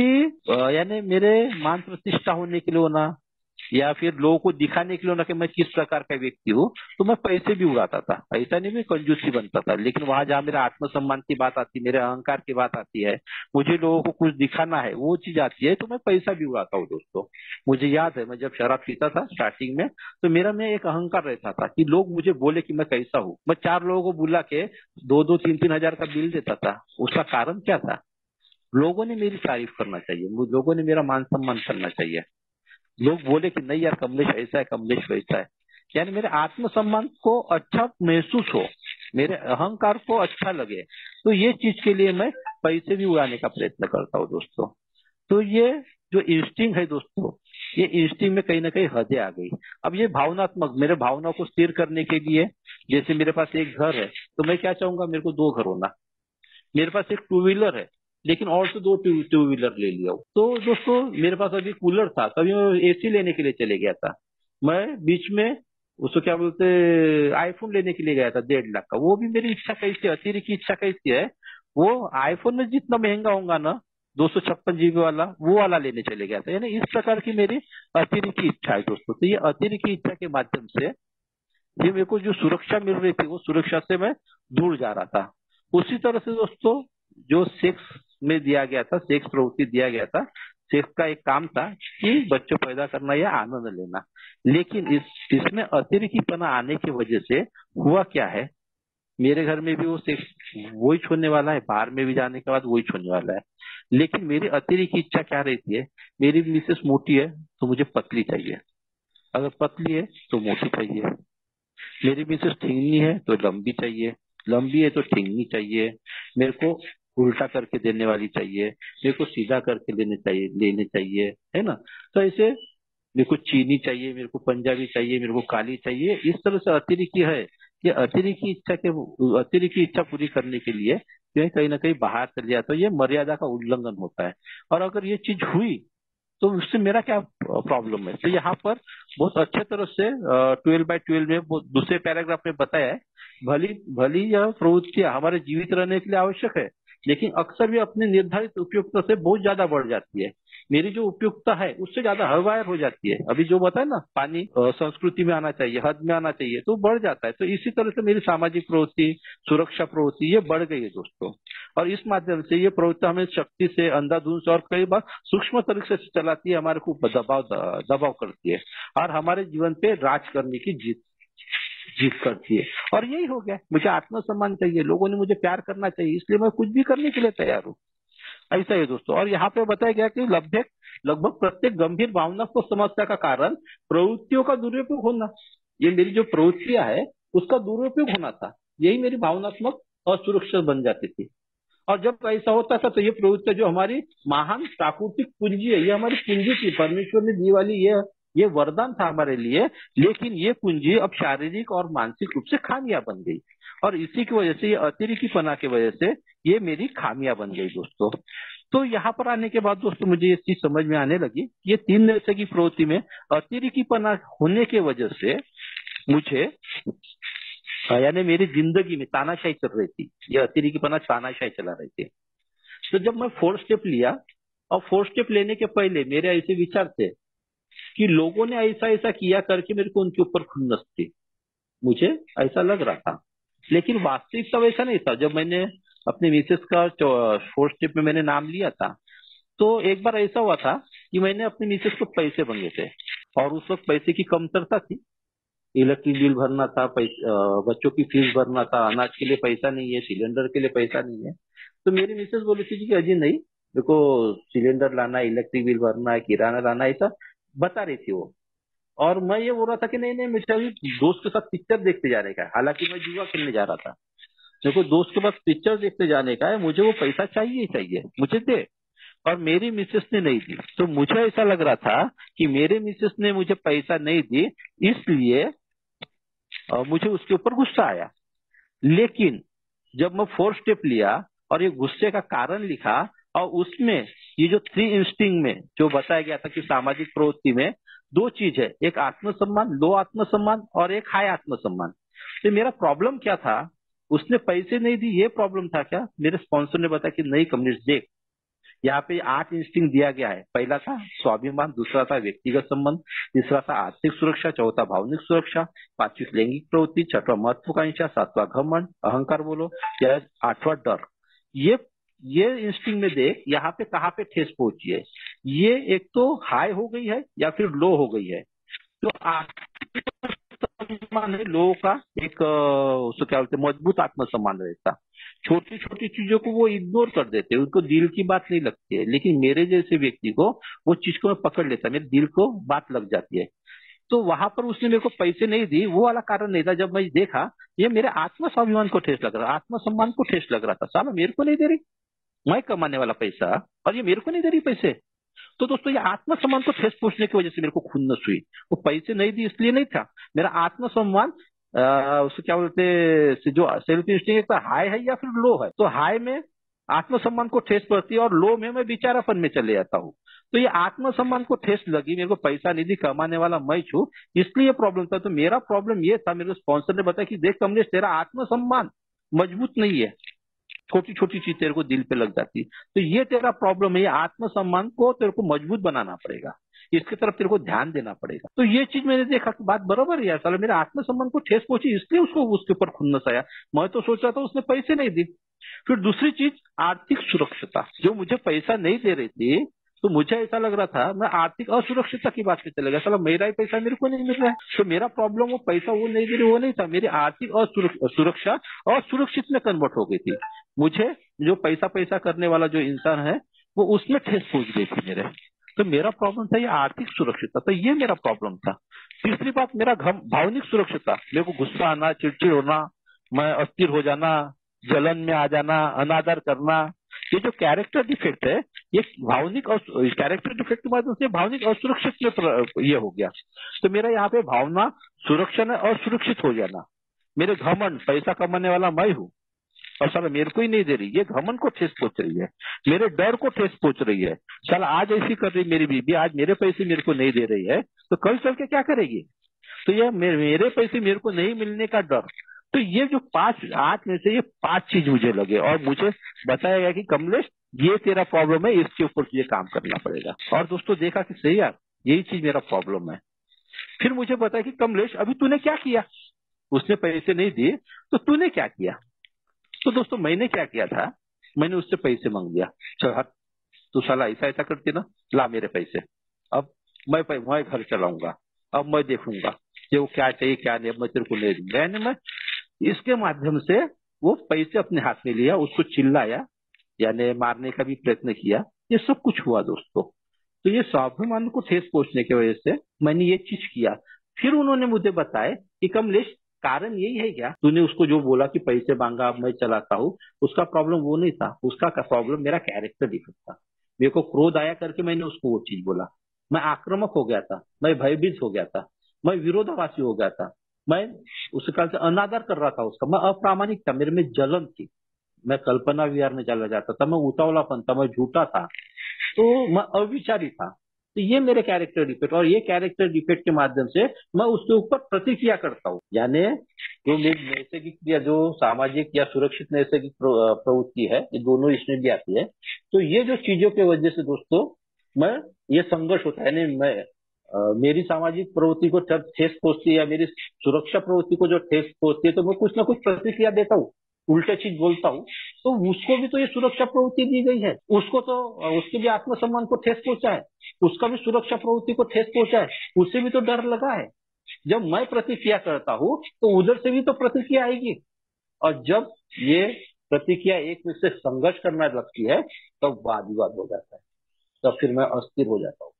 यानी मेरे मान प्रतिष्ठा होने के लिए होना, या फिर लोगों को दिखाने के लिए होना कि मैं किस प्रकार का व्यक्ति हूँ, तो मैं पैसे भी उड़ाता था। ऐसा नहीं मैं कंजूसी बनता था, लेकिन वहां जहाँ मेरा आत्मसम्मान की बात आती है, मेरे अहंकार की बात आती है, मुझे लोगों को कुछ दिखाना है, वो चीज आती है, तो मैं पैसा भी उड़ाता हूँ दोस्तों। मुझे याद है मैं जब शराब पीता था स्टार्टिंग में, तो मेरा में एक अहंकार रहता था कि लोग मुझे बोले कि मैं कैसा हूँ। मैं 4 लोगों को बुला के 2-2, 3-3 हजार का बिल देता था। उसका कारण क्या था? लोगों ने मेरी तारीफ करना चाहिए, लोगों ने मेरा मान सम्मान करना चाहिए, लोग बोले कि नहीं यार कमलेश ऐसा है, कमलेश वैसा है, यानी मेरे आत्मसम्मान को अच्छा महसूस हो, मेरे अहंकार को अच्छा लगे। तो ये चीज के लिए मैं पैसे भी उड़ाने का प्रयत्न करता हूँ दोस्तों। तो ये जो इंस्टिंग है दोस्तों, ये इंस्टिंग में कहीं ना कहीं हदें आ गई। अब ये भावनात्मक, मेरे भावनाओं को स्थिर करने के लिए, जैसे मेरे पास एक घर है तो मैं क्या चाहूंगा, मेरे को 2 घर होना। मेरे पास एक 2 व्हीलर है, लेकिन और से 2 टू व्हीलर ले लिया हूं। तो दोस्तों मेरे पास अभी कूलर था, कभी मैं एसी लेने के लिए चले गया था। मैं बीच में उसको क्या बोलते, आईफोन लेने के लिए गया था 1.5 लाख का। वो भी मेरी इच्छा कैसी है, अतिरिक्त की इच्छा कैसी है, वो आईफोन में जितना महंगा होगा ना, 256 GB वाला, वो वाला लेने चले गया था। यानी इस प्रकार की मेरी अतिरिक्त की इच्छा है दोस्तों। तो ये अतिरिक्त की इच्छा के माध्यम से ये मेरे को जो सुरक्षा मिल रही थी, वो सुरक्षा से मैं दूर जा रहा था। उसी तरह से दोस्तों जो सेक्स में दिया गया था, सेक्स प्रवृत्ति दिया गया था, सेक्स का एक काम था कि बच्चों पैदा करना या आनंद लेना। लेकिन इसमें अतिरेकीपना आने की वजह से हुआ क्या है, मेरे घर में भी वो सेक्स वही छोड़ने वाला है, बाहर में भी जाने के बाद वही छोड़ने वाला है। लेकिन मेरी अतिरिक्त की इच्छा क्या रहती है, मेरी मिसेस मोटी है तो मुझे पतली चाहिए, अगर पतली है तो मोटी चाहिए। मेरी मिसेस ठीकनी है तो लंबी चाहिए, लंबी है तो ठीकनी चाहिए। मेरे को उल्टा करके देने वाली चाहिए, मेरे को सीधा करके लेने चाहिए, है ना। तो ऐसे मेरे को चीनी चाहिए, मेरे को पंजाबी चाहिए, मेरे को काली चाहिए। इस तरह से अतिरिक्त है कि अतिरिक्त की इच्छा पूरी करने के लिए कहीं ना कहीं बाहर चल जाता है, ये मर्यादा का उल्लंघन होता है। और अगर ये चीज हुई तो उससे मेरा क्या प्रॉब्लम है? तो यहाँ पर बहुत अच्छे तरह से 12/12 में दूसरे पैराग्राफ में बताया है, भली भली यह प्रवृत्तियां हमारे जीवित रहने के लिए आवश्यक है, लेकिन अक्सर भी अपने निर्धारित उपयुक्तता से बहुत ज्यादा बढ़ जाती है। मेरी जो उपयुक्तता है उससे ज्यादा हरवायर हो जाती है। अभी जो बताया ना, पानी संस्कृति में आना चाहिए, हद में आना चाहिए, तो बढ़ जाता है। तो इसी तरह से मेरी सामाजिक प्रवृत्ति, सुरक्षा प्रवृत्ति, ये बढ़ गई है दोस्तों। और इस माध्यम से ये प्रवृत्ति हमें शक्ति से, अंधाधुंध से और कई बार सूक्ष्म तरीके से चलाती है, हमारे को दबाव करती है, और हमारे जीवन पे राज करने की जीत जीत करती है। और यही हो गया, मुझे आत्मसम्मान चाहिए, लोगों ने मुझे प्यार करना चाहिए, इसलिए मैं कुछ भी करने के लिए तैयार हूँ। ऐसा है दोस्तों। और यहाँ पे बताया गया कि लगभग लगभग प्रत्येक गंभीर भावनात्मक समस्या का कारण प्रवृत्तियों का दुरुपयोग होना, ये मेरी जो प्रवृत्तियां है उसका दुरुपयोग होना था। यही मेरी भावनात्मक असुरक्षा बन जाती थी। और जब ऐसा होता था तो ये प्रवृत्ति जो हमारी महान प्राकृतिक पूंजी है, ये हमारी पूंजी थी, परमेश्वर ने दी वाली ये वरदान था हमारे लिए। लेकिन ये पूंजी अब शारीरिक और मानसिक रूप से खामियां बन गई, और इसी की वजह से, ये अतिरेकीपना की वजह से ये मेरी खामियां बन गई दोस्तों। तो यहाँ पर आने के बाद दोस्तों मुझे ये चीज समझ में आने लगी, ये 3 नशे की प्रवृत्ति में अतिरेकीपना होने के वजह से मुझे यानी मेरी जिंदगी में तानाशाही चल रही थी, ये अतिरेकीपना तानाशाही चला रही थी। तो जब मैं 4 स्टेप लिया, और 4 स्टेप लेने के पहले मेरे ऐसे विचार थे कि लोगों ने ऐसा ऐसा किया करके मेरे को उनके ऊपर खुन्नस थी, मुझे ऐसा लग रहा था। लेकिन वास्तविकता वैसा नहीं था। जब मैंने अपने मिसेस का 4 स्टेप में मैंने नाम लिया था, तो एक बार ऐसा हुआ था कि मैंने अपने मिसेस को पैसे मांगे थे, और उस वक्त पैसे की कमतरता थी। इलेक्ट्रिक बिल भरना था, बच्चों की फीस भरना था, अनाज के लिए पैसा नहीं है, सिलेंडर के लिए पैसा नहीं है। तो मेरी मिसेस बोली थी कि अजी नहीं, देखो सिलेंडर लाना है, इलेक्ट्रिक बिल भरना है, किराना लाना है, ऐसा बता रही थी वो। और मैं ये बोल रहा था कि नहीं नहीं, मुझे अभी दोस्त के साथ पिक्चर देखते जाने का है, हालांकि मैं जुआ खेलने जा रहा था। मेरे को दोस्त के पास पिक्चर देखने जाने का है, मुझे वो पैसा चाहिए ही चाहिए, मुझे दे। और मेरी मिसेस ने नहीं दी, तो मुझे ऐसा लग रहा था कि मेरे मिसेस ने मुझे पैसा नहीं दी, इसलिए मुझे उसके ऊपर गुस्सा आया। लेकिन जब मैं फोर्थ स्टेप लिया और ये गुस्से का कारण लिखा, और उसमें ये जो थ्री इंस्टिंग में जो बताया गया था कि सामाजिक प्रवृत्ति में दो चीज है, एक आत्मसम्मान, लो आत्मसम्मान, और एक हाई आत्मसम्मान। तो मेरा प्रॉब्लम क्या था, उसने पैसे नहीं दी, ये प्रॉब्लम था क्या? मेरे स्पॉन्सर ने बताया कि नहीं कमलेश देख, यहाँ पे 8 इंस्टिंक्ट दिया गया है। पहला था स्वाभिमान, दूसरा था व्यक्तिगत संबंध, तीसरा था आर्थिक सुरक्षा, चौथा भावनिक सुरक्षा, पांचवी लैंगिक प्रवृत्ति, छठवा महत्वाकांक्षा, सातवां घमंड अहंकार बोलो, या आठवां डर। ये ये इंस्टिंक्ट में देख यहाँ पे कहाँ पे ठेस पहुंची है। ये एक तो हाई हो गई है या फिर लो हो गई है। तो आत्मसम्मान है लोगों का एक उसको क्या बोलते हैं, मजबूत आत्मसम्मान रहता। छोटी छोटी चीजों को वो इग्नोर कर देते हैं, उनको दिल की बात नहीं लगती है। लेकिन मेरे जैसे व्यक्ति को वो चीज को मैं पकड़ लेता, मेरे दिल को बात लग जाती है। तो वहां पर उसने मेरे को पैसे नहीं दी, वो वाला कारण नहीं था। जब मैं देखा ये मेरे आत्म स्वाभिमान को ठेस लग रहा, आत्मसम्मान को ठेस लग रहा था, साला मेरे को नहीं दे रही, मैं कमाने वाला पैसा, और ये मेरे को नहीं दे रही पैसे। तो दोस्तों ये आत्मसम्मान को ठेस पहुंचने की वजह से मेरे को खुन्नस हुई। वो पैसे नहीं दी इसलिए नहीं था, मेरा आत्मसम्मान उसको क्या बोलते हैं, जो सेल्फ इंस्टिंक्ट हाई है या फिर लो है। तो हाई में आत्मसम्मान को ठेस पड़ती है और लो में मैं बेचारापन में चले जाता हूँ। तो ये आत्मसम्मान को ठेस लगी, मेरे को पैसा नहीं दी, कमाने वाला मैं छू, इसलिए प्रॉब्लम था। तो मेरा प्रॉब्लम ये था, मेरे स्पॉन्सर ने बताया कि देख कमलेश तेरा आत्मसम्मान मजबूत नहीं है, छोटी छोटी चीज तेरे को दिल पे लग जाती, तो ये तेरा प्रॉब्लम है। ये आत्मसम्मान को तेरे को मजबूत बनाना पड़ेगा, इसकी तरफ तेरे को ध्यान देना पड़ेगा। तो ये चीज मैंने देखा कि बात बराबर है यार, साला मेरे आत्मसम्मान को ठेस पहुंची, इसलिए उसको उसके ऊपर खुन्नस आया। मैं तो सोच रहा था उसने पैसे नहीं दी। फिर दूसरी चीज आर्थिक सुरक्षता, जो मुझे पैसा नहीं दे रही थी, तो मुझे ऐसा लग रहा था मैं आर्थिक असुरक्षितता की बात पे चले गया, साला मेरा ही पैसा मेरे को नहीं मिल रहा है। तो मेरा प्रॉब्लम वो पैसा वो नहीं दे रही वो नहीं था, मेरी आर्थिक सुरक्षा असुरक्षित में कन्वर्ट हो गई थी। मुझे जो पैसा पैसा करने वाला जो इंसान है वो उसमें ठेस पहुंच गई थी मेरे। तो मेरा प्रॉब्लम था ये आर्थिक सुरक्षितता, तो ये मेरा प्रॉब्लम था। तीसरी बात मेरा भावनिक सुरक्षितता, मेरे को गुस्सा आना, चिड़चिड़ होना, मैं अस्थिर हो जाना, जलन में आ जाना, अनादर करना, ये जो कैरेक्टर डिफेक्ट है, ये भावनिक और कैरेक्टर डिफेक्ट के माध्यम से भावनिक असुरक्षित में ये हो गया। तो मेरा यहाँ पे भावना सुरक्षा में असुरक्षित हो जाना, मेरे घमंड, पैसा कमाने वाला मैं हूँ और साला मेरे को ही नहीं दे रही, ये घमंड को ठेस पहुंच रही है, मेरे डर को ठेस पहुंच रही है। साला आज ऐसी कर रही मेरी बीबी, आज मेरे पैसे मेरे को नहीं दे रही है, तो कल चल के क्या करेगी? तो ये मेरे पैसे मेरे को नहीं मिलने का डर। तो ये जो 5 8 में से ये 5 चीज मुझे लगे और मुझे बताया गया कि कमलेश ये तेरा प्रॉब्लम है, इसके ऊपर तुझे काम करना पड़ेगा। और दोस्तों देखा कि सही यार, यही चीज मेरा प्रॉब्लम है। फिर मुझे बताया कि कमलेश अभी तूने क्या किया, उसने पैसे नहीं दिए तो तूने क्या किया? तो दोस्तों मैंने क्या किया था, मैंने उससे पैसे मांग लिया, चल हट, तू साला ऐसा ऐसा करती ना, ला मेरे पैसे, अब मैं घर चलाऊंगा, अब मैं देखूंगा कि वो क्या चाहिए क्या नहीं, अब मैं तेरे को ले दूंगा। यानी मैं इसके माध्यम से वो पैसे अपने हाथ में लिया, उसको चिल्लाया, यानी मारने का भी प्रयत्न किया, ये सब कुछ हुआ दोस्तों। तो ये स्वाभिमान को ठेस पहुंचने की वजह से मैंने ये चीज किया। फिर उन्होंने मुझे बताया कि कमलेश कारण यही है क्या, तूने उसको जो बोला कि पैसे मांगा अब मैं चलाता हूँ, उसका प्रॉब्लम वो नहीं था, उसका प्रॉब्लम मेरा कैरेक्टर डिफेक्ट था। मेरे को क्रोध आया करके मैंने उसको वो चीज बोला, मैं आक्रामक हो गया था, मैं भयभीत हो गया था, मैं विरोधाभासी हो गया था, मैं उस काल से अनादर कर रहा था उसका, मैं अप्रामाणिक था, मेरे में जलन थी, मैं कल्पना विहार में चला जाता था, मैं उतावलापन था, मैं झूठा था, तो मैं अविचारी था। तो ये मेरे कैरेक्टर डिफेक्ट, और ये कैरेक्टर डिफेक्ट के माध्यम से मैं उसके ऊपर प्रतिक्रिया करता हूँ। यानी जो मेरी नैसर्गिक क्रिया, जो सामाजिक या सुरक्षित नैसर्गिक प्रवृत्ति है, ये दोनों इसमें भी आती है। तो ये जो चीजों की वजह से दोस्तों मैं ये संघर्ष होता है, यानी मैं मेरी सामाजिक प्रवृत्ति को जब ठेस पहुंचती है या मेरी सुरक्षा प्रवृत्ति को जो ठेस पहुंचती है, तो मैं कुछ ना कुछ प्रतिक्रिया देता हूँ, उल्टा चीज बोलता हूँ। तो उसको भी तो ये सुरक्षा प्रवृत्ति दी गई है, उसको तो उसके भी आत्मसम्मान को ठेस पहुंचा है, उसका भी सुरक्षा प्रवृत्ति को ठेस पहुंचा है, उससे भी तो डर लगा है। जब मैं प्रतिक्रिया करता हूँ तो उधर से भी तो प्रतिक्रिया आएगी, और जब ये प्रतिक्रिया एक दूसरे से संघर्ष करना लगती है तब वाद विवाद हो जाता है, तब फिर मैं अस्थिर हो जाता हूँ,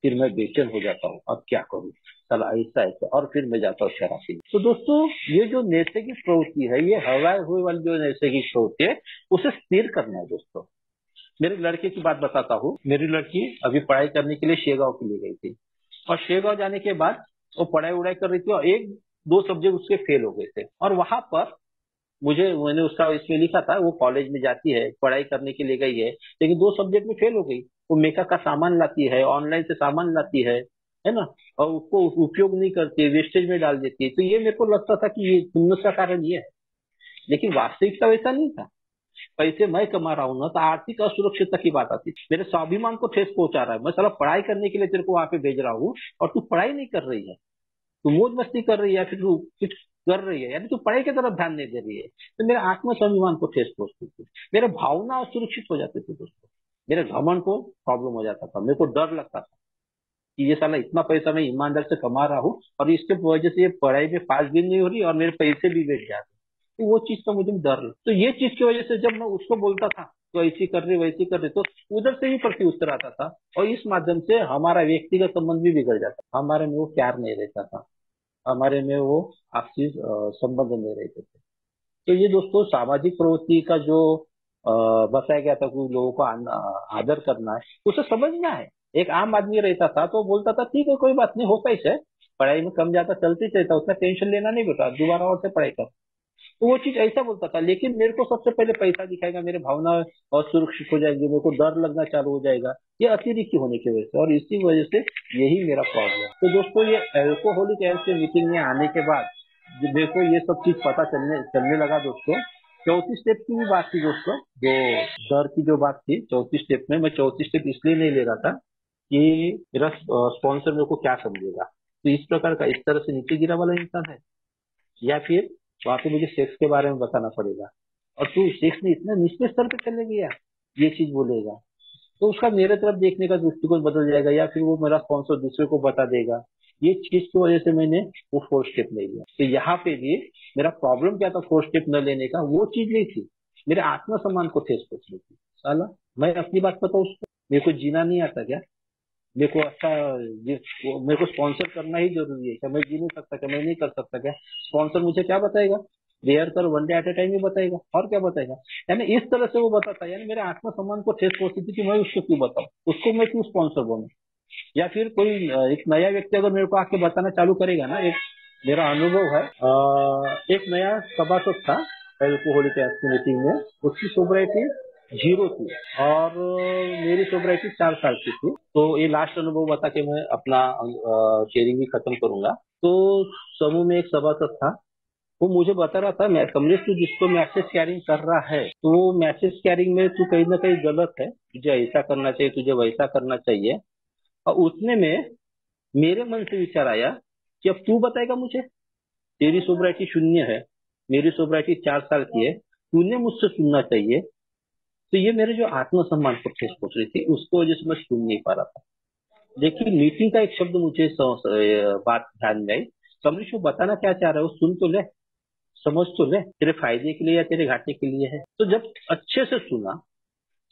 फिर मैं बेचैन हो जाता हूँ, अब क्या करूँ। चला ऐसा ऐसा, और फिर मैं जाता हूँ शराब पीने। तो दोस्तों ये जो नैसर्गिक प्रवृत्ति है, ये हवाए हुए वाली जो नैसर्गिक प्रवृत्ति है, उसे स्थिर करना है दोस्तों। मेरे लड़के की बात बताता हूँ। मेरी लड़की अभी पढ़ाई करने के लिए शेगांव के लिए गई थी, और शेगांव जाने के बाद वो पढ़ाई उड़ाई कर रही थी, और एक दो सब्जेक्ट उसके फेल हो गए थे। और वहां पर मैंने उसका इसमें लिखा था, वो कॉलेज में जाती है, पढ़ाई करने के लिए गई है, लेकिन दो सब्जेक्ट में फेल हो गई। वो मेकअप का सामान लाती है, ऑनलाइन से सामान लाती है ना, और उसको उपयोग नहीं करती है, वेस्टेज में डाल देती है। तो ये मेरे को लगता था कि ये खुन्नस का कारण ये है, लेकिन वास्तविकता वैसा नहीं था। पैसे मैं कमा रहा हूँ ना, तो आर्थिक असुरक्षितता की बात आती है। मेरे स्वाभिमान को ठेस पहुंचा रहा है। मैं साला पढ़ाई करने के लिए तेरे को वहां पे भेज रहा हूँ, और तू पढ़ाई नहीं कर रही है, तू मौज मस्ती कर रही है, या फिर तू कुछ कर रही है, यानी तू पढ़ाई की तरफ ध्यान नहीं दे रही है। तो मेरे आत्म स्वाभिमान को ठेस पहुंचती थी, मेरे भावना असुरक्षित हो जाते थे दोस्तों, मेरे घमंड को प्रॉब्लम हो जाता था। मेरे को डर लगता था कि ये साला इतना पैसा मैं ईमानदार से कमा रहा हूँ, और इसके वजह से ये पढ़ाई में पास भी नहीं हो रही, और मेरे पैसे भी बेच जाते। तो वो चीज का मुझे डर लगता। तो ये चीज की वजह से जब मैं उसको बोलता था तो ऐसी कर रही वैसी कर रही, तो उधर से भी प्रत्युत्तर आता था, और इस माध्यम से हमारा व्यक्तिगत संबंध भी बिगड़ जाता। हमारे में वो प्यार नहीं रहता था, हमारे में वो आपसी संबंध नहीं रहते थे। तो ये दोस्तों सामाजिक प्रवृत्ति का जो बताया गया था कि लोगों को आदर करना है, उसे समझना है। एक आम आदमी रहता था तो बोलता था ठीक है कोई बात नहीं, होता ही है, पढ़ाई में कम ज्यादा चलते ही रहता, उतना टेंशन लेना नहीं बेटा, दोबारा और से पढ़ाई कर। तो वो चीज ऐसा बोलता था, लेकिन मेरे को सबसे पहले पैसा दिखाएगा, मेरे भावना असुरक्षित हो जाएगी, मेरे को डर लगना चालू हो जाएगा, ये अतिरिक्त होने की वजह से, और इसी वजह से यही मेरा प्रॉब्लम है। तो दोस्तों ये अल्कोहलिक एल्स मीटिंग में आने के बाद मेरे को ये सब चीज पता चलने चलने लगा दोस्तों। चौथी स्टेप की भी बात थी दोस्तों, जो डर की जो बात थी चौथी स्टेप में, मैं चौथी स्टेप इसलिए नहीं ले रहा था कि मेरा स्पॉन्सर मेरे को क्या समझेगा। तो इस प्रकार का, इस तरह से नीचे गिरा वाला इंसान है, या फिर वहां पे मुझे सेक्स के बारे में बताना पड़ेगा, और तू सेक्स में इतना निचले स्तर पे चले गया, ये चीज बोलेगा, तो उसका मेरे तरफ देखने का दृष्टिकोण बदल जाएगा, या फिर वो मेरा स्पॉन्सर दूसरे को बता देगा। ये चीज की वजह से मैंने वो फोर्थ स्टेप नहीं लिया। तो यहाँ पे भी मेरा प्रॉब्लम क्या था फोर्थ स्टेप न लेने का, वो चीज नहीं थी, मेरे आत्मसम्मान को ठेस पहुंचनी थी। साला मैं अपनी बात बताऊँ उसको, मेरे को जीना नहीं आता क्या? मेरे को अच्छा मेरे को स्पॉन्सर करना ही जरूरी है क्या? मैं जी नहीं सकता क्या? मैं नहीं कर सकता क्या? स्पॉन्सर मुझे क्या बताएगा? रेयर कर one day at a time ही बताएगा, और क्या बताएगा? यानी इस तरह से वो बताता है, यानी मेरे आत्मसम्मान को ठेस पहुंचती थी कि मैं उसको क्यों बताऊं, उसको मैं क्यों स्पॉन्सर बनूं। या फिर कोई एक नया व्यक्ति अगर मेरे को आके बताना चालू करेगा ना, एक मेरा अनुभव है, एक नया सभासद था एल्कोहलिक मीटिंग में, उसकी सोब्राइटी 0 थी, और मेरी सोब्राइटी 4 साल की थी। तो ये लास्ट अनुभव बता के मैं अपना शेयरिंग भी खत्म करूंगा। तो समूह में एक सभासद था, वो मुझे बता रहा था, मैं कमलेश तू जिसको मैसेज कैरिंग कर रहा है, तो वो मैसेज कैरिंग में तू कहीं ना कहीं गलत है, तुझे ऐसा करना चाहिए, तुझे वैसा करना चाहिए। और उतने में मेरे मन से विचार आया कि अब तू बताएगा मुझे, तेरी सोब्राइटी 0 है, मेरी सोब्राइटी 4 साल की है, तूने मुझसे सुनना चाहिए। तो ये मेरे जो आत्मसम्मान पर ठेस पहुंच रही थी, उसको वजह से मैं सुन नहीं पा रहा था। लेकिन मीटिंग का एक शब्द मुझे बात ध्यान में आई, कमलेश वो बताना क्या चाह रहा है, वो सुन तो ले, समझ तो ले, तेरे फायदे के लिए या तेरे घाटे के लिए है। तो जब अच्छे से सुना,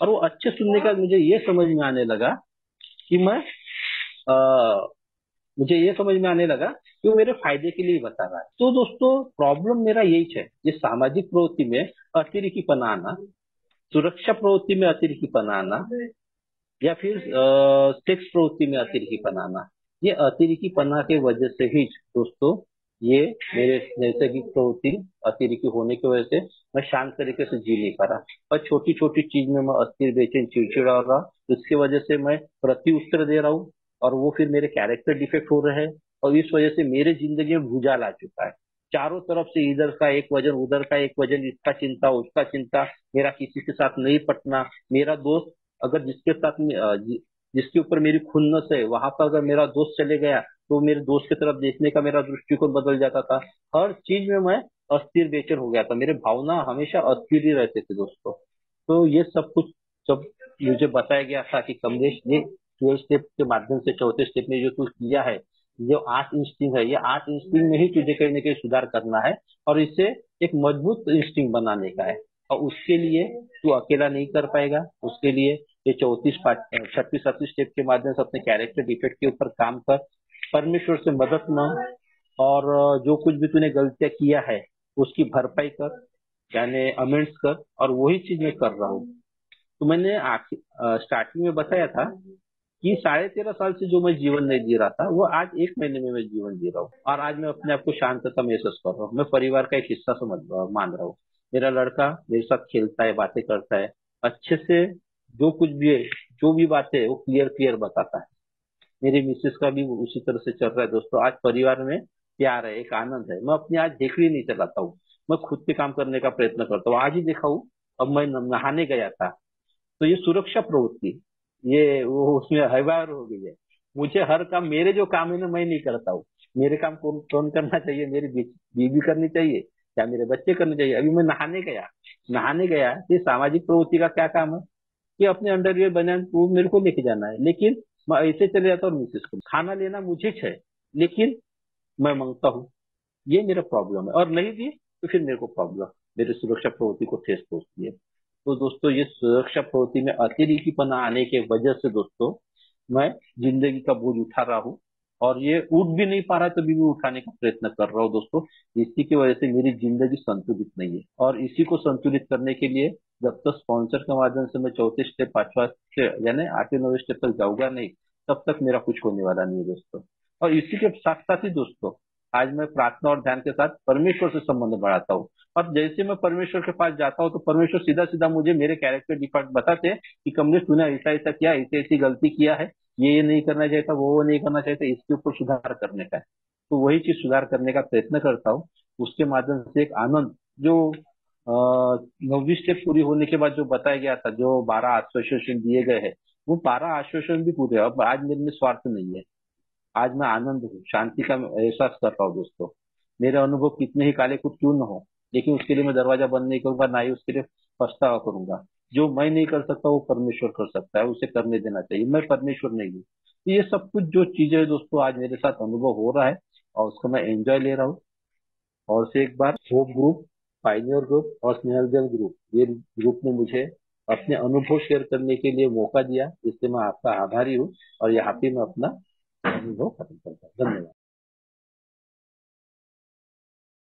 और वो अच्छे सुनने का मुझे ये समझ में आने लगा कि मुझे ये समझ में आने लगा कि वो मेरे फायदे के लिए बता रहा है। तो दोस्तों प्रॉब्लम मेरा यही है, ये सामाजिक प्रवृत्ति में अतिरेकीपना आना, सुरक्षा प्रवृत्ति में अतिरेकीपना आना, या फिर सेक्स प्रवृत्ति में अतिरेकीपना आना। ये अतिरेकीपना के वजह से ही दोस्तों, ये मेरे नैसर्गिक प्रवृत्ति अतिरेकी होने की वजह से मैं शांत तरीके से जी नहीं पा रहा, और छोटी छोटी चीज में मैं अस्थिर बेचैन चिड़चिड़ा हो रहा, उसकी वजह से मैं प्रति उत्तर दे रहा हूँ, और वो फिर मेरे कैरेक्टर डिफेक्ट हो रहे हैं, और इस वजह से मेरे जिंदगी में भूचाल आ चुका है। चारों तरफ से इधर का एक वजन, उधर का एक वजन, इसका चिंता उसका चिंता, मेरा किसी के साथ नहीं पटना, मेरा दोस्त अगर जिसके साथ जिसके ऊपर मेरी खुन्नस है, वहां पर अगर मेरा दोस्त चले गया तो मेरे दोस्त की तरफ देखने का मेरा दृष्टिकोण बदल जाता था। हर चीज में मैं अस्थिर बेचैन हो गया था, मेरे भावना हमेशा अस्थिर ही रहते थे दोस्तों। तो ये सब कुछ जब मुझे बताया गया था कि कमलेश ये 12 स्टेप के माध्यम से, चौथे स्टेप में जो तू किया है, जो 8 इंस्टिंग है, ये 8 इंस्टिंग में ही तुझे कहीं ना कहीं सुधार करना है, और इसे एक मजबूत इंस्टिंग बनाने का है, और उसके लिए तू अकेला नहीं कर पाएगा। उसके लिए ये 36 36 स्टेप के माध्यम से अपने कैरेक्टर डिफेक्ट के ऊपर काम कर, परमेश्वर से मदद मांग, और जो कुछ भी तूने गलतियां किया है उसकी भरपाई कर, यानी अमेंड्स कर, और वही चीज मैं कर रहा हूँ। तो मैंने स्टार्टिंग में बताया था कि 13.5 साल से जो मैं जीवन नहीं जी रहा था, वो आज 1 महीने में मैं जीवन जी रहा हूँ, और आज मैं अपने आप को शांतता महसूस कर रहा हूँ। मैं परिवार का एक हिस्सा समझ मान रहा हूँ। मेरा लड़का मेरे साथ खेलता है, बातें करता है अच्छे से, जो कुछ भी है, जो भी बातें है वो क्लियर क्लियर बताता है। मेरी मिसेस का भी उसी तरह से चल रहा है दोस्तों। आज परिवार में प्यार है, एक आनंद है। मैं अपनी आज हेकड़ी नहीं चलाता हूँ, मैं खुद पे काम करने का प्रयत्न करता हूँ। आज ही देखा हूँ, अब मैं नहाने गया था, तो ये सुरक्षा प्रवृत्ति, ये वो उसमें हैवार हो गई है। मुझे हर काम, मेरे जो काम है ना, मैं नहीं करता हूँ। मेरे काम कौन कौन करना चाहिए? मेरी बीवी करनी चाहिए या मेरे बच्चे करने चाहिए? अभी मैं नहाने गया, ये सामाजिक प्रवृत्ति का क्या काम है कि अपने अंडरवियर बनियान वो मेरे को लेके जाना है, लेकिन मैं ऐसे चले जाता हूँ। मिसेस को खाना लेना मुझे है, लेकिन मैं मांगता हूँ। ये मेरा प्रॉब्लम है, और नहीं दी तो फिर मेरे को प्रॉब्लम, मेरी सुरक्षा प्रवृत्ति को ठेस पहुंचती है। तो दोस्तों, ये सुरक्षा प्रवृत्ति में अतिरेकीपना आने के वजह से दोस्तों, मैं जिंदगी का बोझ उठा रहा हूँ, और ये उठ भी नहीं पा रहा है, तभी भी उठाने का प्रयत्न कर रहा हूँ दोस्तों। इसी की वजह से मेरी जिंदगी संतुलित नहीं है, और इसी को संतुलित करने के लिए जब तक स्पॉन्सर के माध्यम से मैं चौथे स्टेप, पांचवा स्टेप, यानी 8वें 9वें स्टेप तक जाऊंगा नहीं, तब तक मेरा कुछ होने वाला नहीं है दोस्तों। और इसी के साथ साथ ही दोस्तों, आज मैं प्रार्थना और ध्यान के साथ परमेश्वर से संबंध बढ़ाता हूँ। और जैसे मैं परमेश्वर के पास जाता हूँ, तो परमेश्वर सीधा सीधा मुझे मेरे कैरेक्टर डिफॉल्ट बताते हैं कि कमलेश, तूने ऐसा ऐसा किया, ऐसी ऐसी गलती किया है, ये नहीं करना चाहिए था, वो नहीं करना चाहिए था, इसके ऊपर सुधार करने का है। तो वही चीज सुधार करने का प्रयत्न करता हूँ। उसके माध्यम से एक आनंद, जो 9वीं स्टेप पूरी होने के बाद जो बताया गया था, जो 12 आश्वासन दिए गए हैं, वो 12 आश्वासन भी पूरे हैं। अब आज मेरे में स्वार्थ नहीं है, आज मैं आनंद हूँ, शांति का एहसास कर रहा हूँ दोस्तों। मेरे अनुभव कितने ही काले कुछ क्यों न हो, लेकिन उसके लिए मैं दरवाजा बंद नहीं करूंगा, ना ही उसके लिए पछतावा करूंगा। जो मैं नहीं कर सकता वो परमेश्वर कर सकता है, उसे करने देना चाहिए। मैं परमेश्वर नहीं हूँ। तो ये सब कुछ जो चीजें हैं दोस्तों, आज मेरे साथ अनुभव हो रहा है, और उसका मैं एंजॉय ले रहा हूँ। और से एक बार, होप ग्रुप, पाइनियर ग्रुप और स्नेहल ग्रुप, ये ग्रुप ने मुझे अपने अनुभव शेयर करने के लिए मौका दिया, इसलिए मैं आपका आभारी हूँ। और यहाँ पे मैं अपना अनुभव खत्म करता हूँ। धन्यवाद।